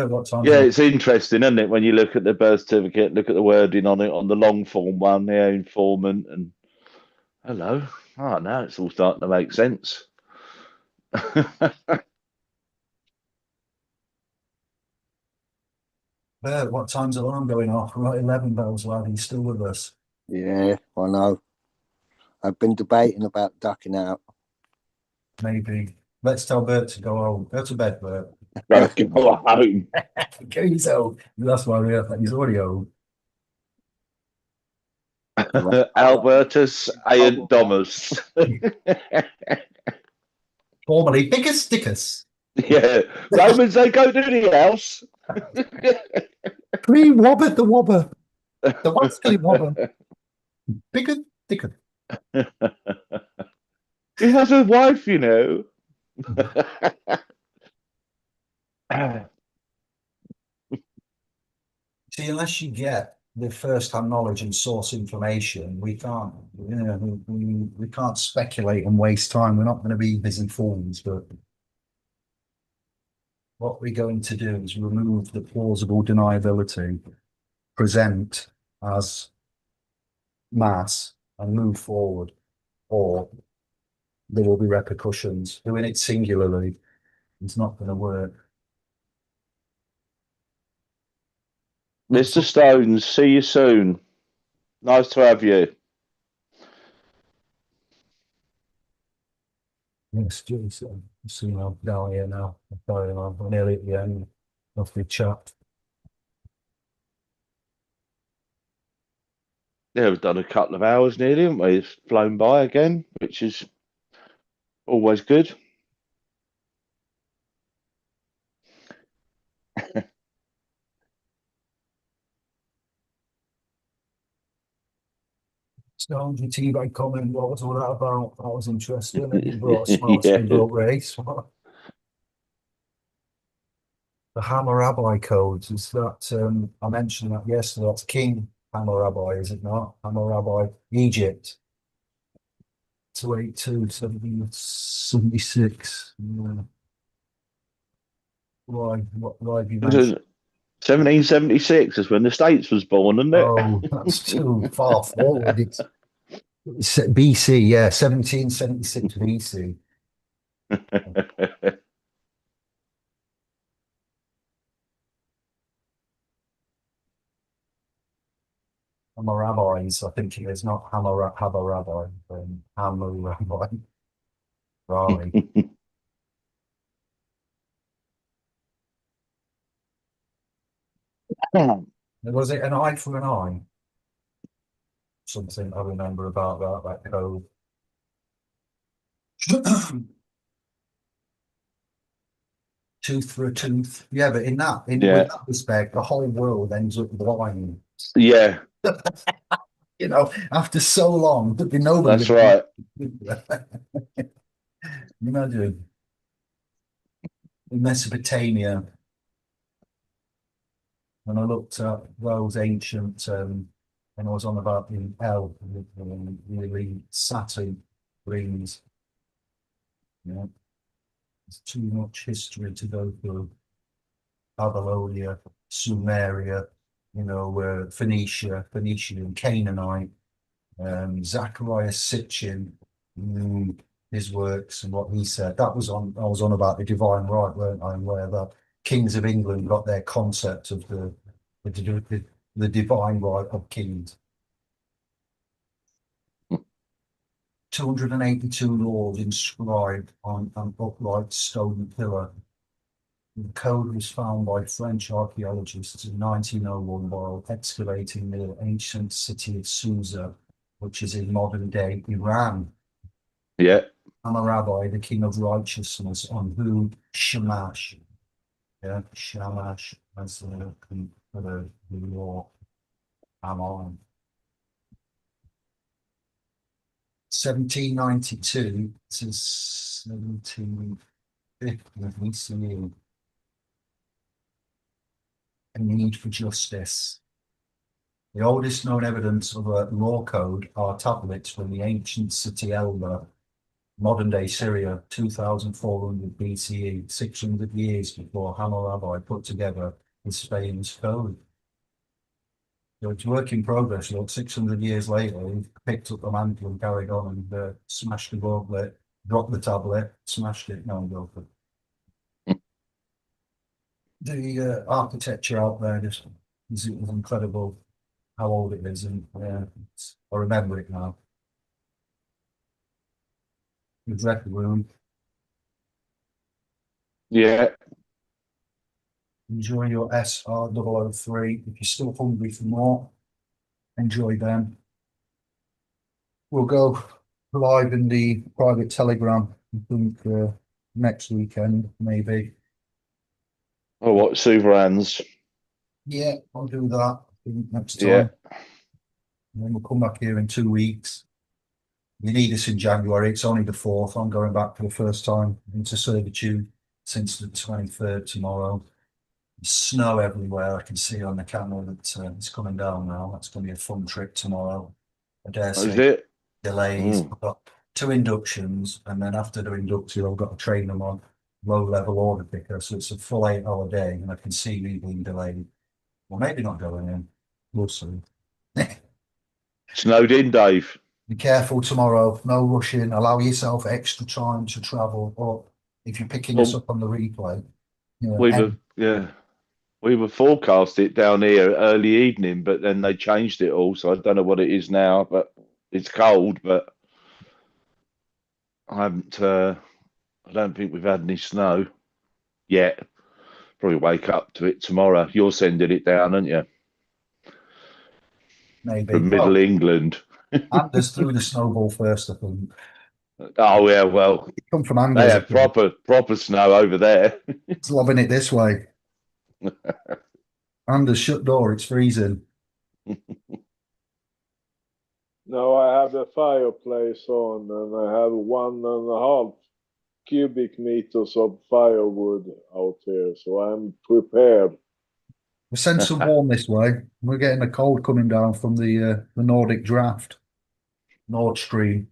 what time's Yeah, it? it's interesting, isn't it? When you look at the birth certificate, look at the wording on it, on the long form one, yeah, informant, and hello. Oh, now it's all starting to make sense. Yeah, what time's the alarm going off? Right, 11 bells, lad. He's still with us. Yeah, I know. I've been debating about ducking out. Maybe. Let's tell Bert to go home. Go to bed, Bert. Right, go home. Go yourself. That's why he's already home. Albertus Aint Domus. Formerly Bickus Dickus. Yeah, Romans, they go to the house. Free Wobber the Wobber. The Wascally Wobber. Bickus Dickus. He has a wife, you know. See, unless you get the first-hand knowledge and source information, we can't, we can't speculate and waste time. We're not going to be busy fools, but what we're going to do is remove the plausible deniability, present as mass, and move forward, or there will be repercussions. Doing it singularly is not going to work. Mr. Stones, see you soon. Nice to have you. Yes, Jason. So, down here now. I'm nearly at the end of the chat. Yeah, we've done a couple of hours nearly, haven't we? It's flown by again, which is always good. So the teabag comment, what was all that about? That was interesting. And you brought a smart Yeah. speedboat race. The Hammurabi codes, is that I mentioned that yesterday, that's King Hammurabi, is it not? Hammurabi, Egypt. 282, 76. Yeah. Why have you mentioned? 1776 is when the States was born, isn't it? Oh, that's too far forward. It's BC, yeah, 1776 BC. Hammurabis, I think it is not Hammurabi, Hammurabi. Right. Was it an eye for an eye? Something I remember about that code. Tooth for a tooth. Yeah, but with Yeah. that respect, the whole world ends up blind. Yeah, After so long, there'd be nobody. that's right. Imagine in Mesopotamia, and I looked at those ancient, and I was on about the really Saturn rings. There's too much history to go through. Babylonia, Sumeria, Phoenicia and Canaanite, Zacharias Sitchin, his works and what he said. I was on about the divine right, weren't I? And where the kings of England got their concept of the divine right of kings. 282 laws inscribed on an upright stone pillar. The code was found by French archaeologists in 1901 while excavating the ancient city of Susa, which is in modern-day Iran. Yeah. Hammurabi, the king of righteousness, on whom Shamash, Shamash, as for the war. I'm on. 1792 to 1750, we see a need for justice. The oldest known evidence of a law code are tablets from the ancient city Elba, modern day Syria, 2400 BCE, 600 years before Hammurabi put together his famous code. So it's work in progress. Look, 600 years later, he picked up the mantle and carried on and smashed the gauntlet, dropped the tablet, smashed it. No, go for it. The architecture out there just is incredible. How old it is, and I remember it now. The dread room. Yeah. Enjoy your SR003. If you're still hungry for more, enjoy them. We'll go live in the private Telegram, I think, next weekend, maybe. Oh, what, Souverains? Yeah, I'll do that next time. Yeah. And then we'll come back here in 2 weeks. You need us in January. It's only the 4th. I'm going back for the first time into servitude since the 23rd tomorrow. Snow everywhere. I can see on the camera that it's coming down now. That's going to be a fun trip tomorrow. I dare Is say it? delays. Mm. I've got 2 inductions, and then after the induction, I've got to train them on low-level order picker. So it's a full 8-hour day, and I can see me being delayed. Well, maybe not going in. We'll see. Snowed in, Dave. Be careful tomorrow. No rushing. Allow yourself extra time to travel. Or if you're picking us up on the replay, you know, We were forecast it down here early evening, but then they changed it all. So I don't know what it is now, but it's cold. But I haven't. I don't think we've had any snow yet. Probably wake up to it tomorrow. You're sending it down, aren't you? maybe. From Middle England. Anders threw the snowball first, I think. Oh yeah, well, Come from they Anders. have proper snow over there. It's lobbing it this way. Anders, shut door. It's freezing. Now I have the fireplace on, and I have 1.5 cubic meters of firewood out here, so I'm prepared. We send some warm this way. We're getting a cold coming down from the Nordic draft, Nord Stream,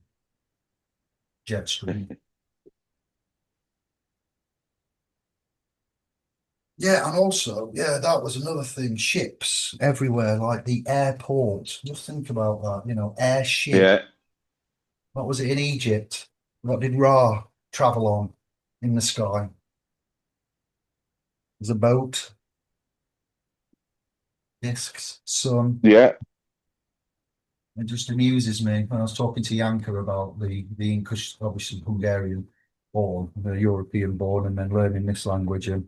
jet stream. Yeah, and also, yeah, that was another thing. Ships everywhere, like the airport. Just think about that, airship. Yeah. What was it in Egypt? What did Ra travel on in the sky? There's a boat, discs, sun. Yeah. It just amuses me. When I was talking to Yanka about the English, obviously Hungarian born, the European born, and then learning this language, and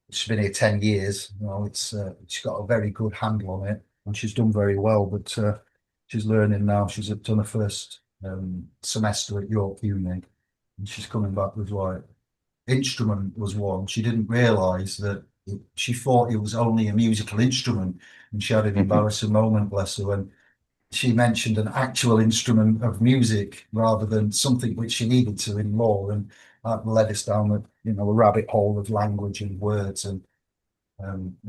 she's been here 10 years. She's got a very good handle on it, and she's done very well. But she's learning now. She's done her first semester at York Uni, and she's coming back with like instrument was one. She didn't realise that she thought it was only a musical instrument, and she had an embarrassing moment, bless her, when she mentioned an actual instrument of music rather than something which she needed to in law, and that led us down a rabbit hole of language and words and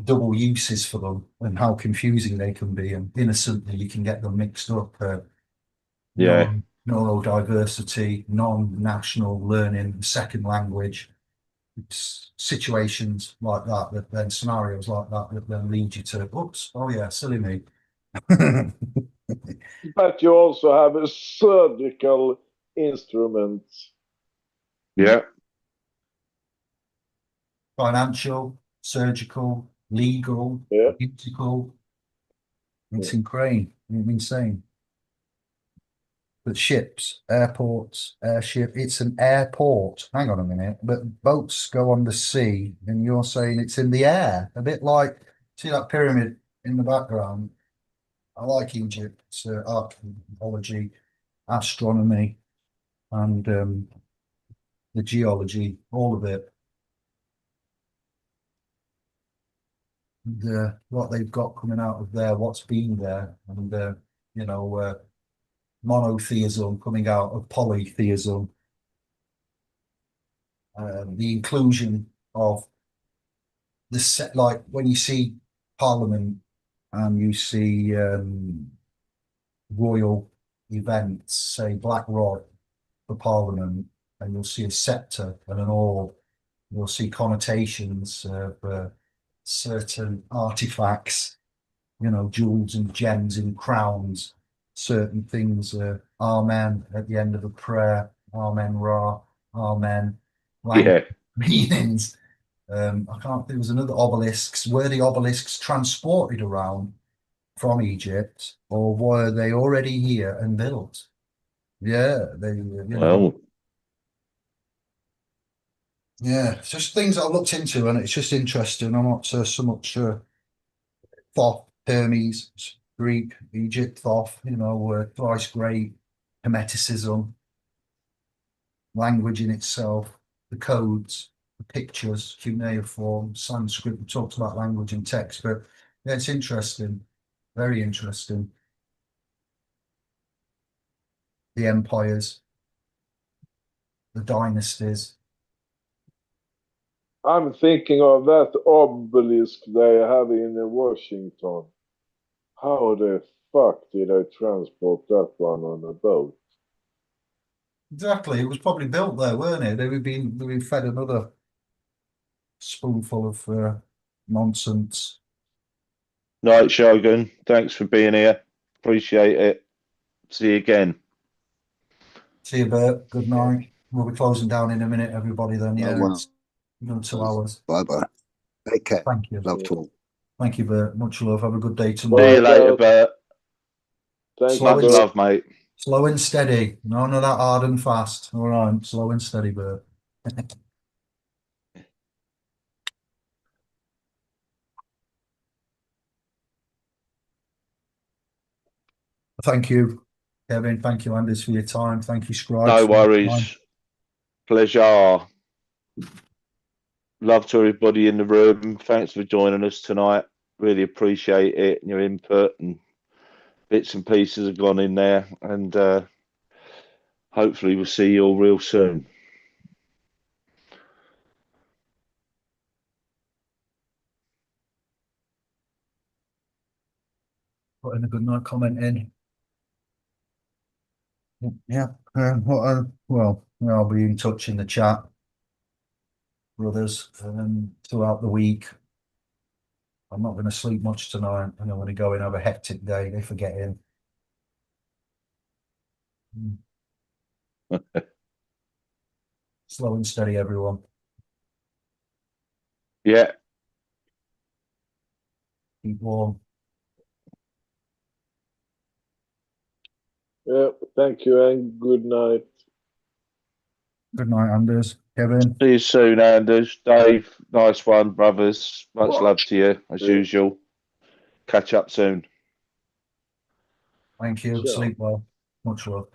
double uses for them and how confusing they can be, and innocently you can get them mixed up. Yeah. Neurodiversity, non-national learning, second language. It's situations like that then scenarios like that then lead you to, oops, oh yeah, silly me. But you also have a surgical instrument. Yeah. Financial, surgical, legal, Yeah. political. It's insane. But ships, airports, airship, it's an airport. Hang on a minute. But boats go on the sea, and you're saying it's in the air. A bit like, see that pyramid in the background? I like Egypt, archaeology, astronomy, and the geology, all of it. what they've got coming out of there, what's been there, and monotheism coming out of polytheism, the inclusion of the set, like when you see Parliament and you see royal events, say Black Rod for Parliament, and you'll see a sceptre and an orb. You'll see connotations of certain artifacts, jewels and gems and crowns, certain things, Amen at the end of a prayer, Amen Ra, Amen, Yeah. meanings. I can't, there was another obelisks. Were the obelisks transported around from Egypt, or were they already here and built? Yeah, Well, yeah, it's just things I looked into, and it's just interesting. I'm not so much Thoth, Hermes, Greek, Egypt, Thoth, thrice great, Hermeticism, language in itself, the codes, the pictures, cuneiform, Sanskrit. We talked about language and text, but yeah, it's interesting, very interesting. The empires, the dynasties. I'm thinking of that obelisk they have in Washington. How the fuck did I transport that one on a boat? Exactly, it was probably built there, weren't it? They've been fed another spoonful of nonsense. Night Shogun, thanks for being here. Appreciate it. See you again. See you, Bert. Good night. We'll be closing down in a minute, everybody. Then, No yeah, worries. it's done 2 hours. Bye bye. Take care. Thank you. Love to all. Thank you, Bert. Much love. Have a good day See tomorrow. you later, Bert. Thank Slow Much you, and, love, mate. slow and steady. None of that hard and fast. All right, slow and steady, Bert. Thank you, Kevin. Thank you, Anders, for your time. Thank you, Scribes. No for your time. worries. Pleasure. Love to everybody in the room. Thanks for joining us tonight. Really appreciate it and your input, and bits and pieces have gone in there, and hopefully we'll see you all real soon. Putting a good night comment in. Yeah. Well, I'll be in touch in the chat, brothers, throughout the week. I'm not going to sleep much tonight, and I'm going to go and have a hectic day if I get in. Slow and steady, everyone. Yeah. Keep warm. Yeah, thank you and good night. Good night, Anders. Kevin. See you soon, Anders. Dave, nice one, brothers. Much love to you, as Yeah. usual. Catch up soon. Thank you. Ciao. Sleep well. Much love.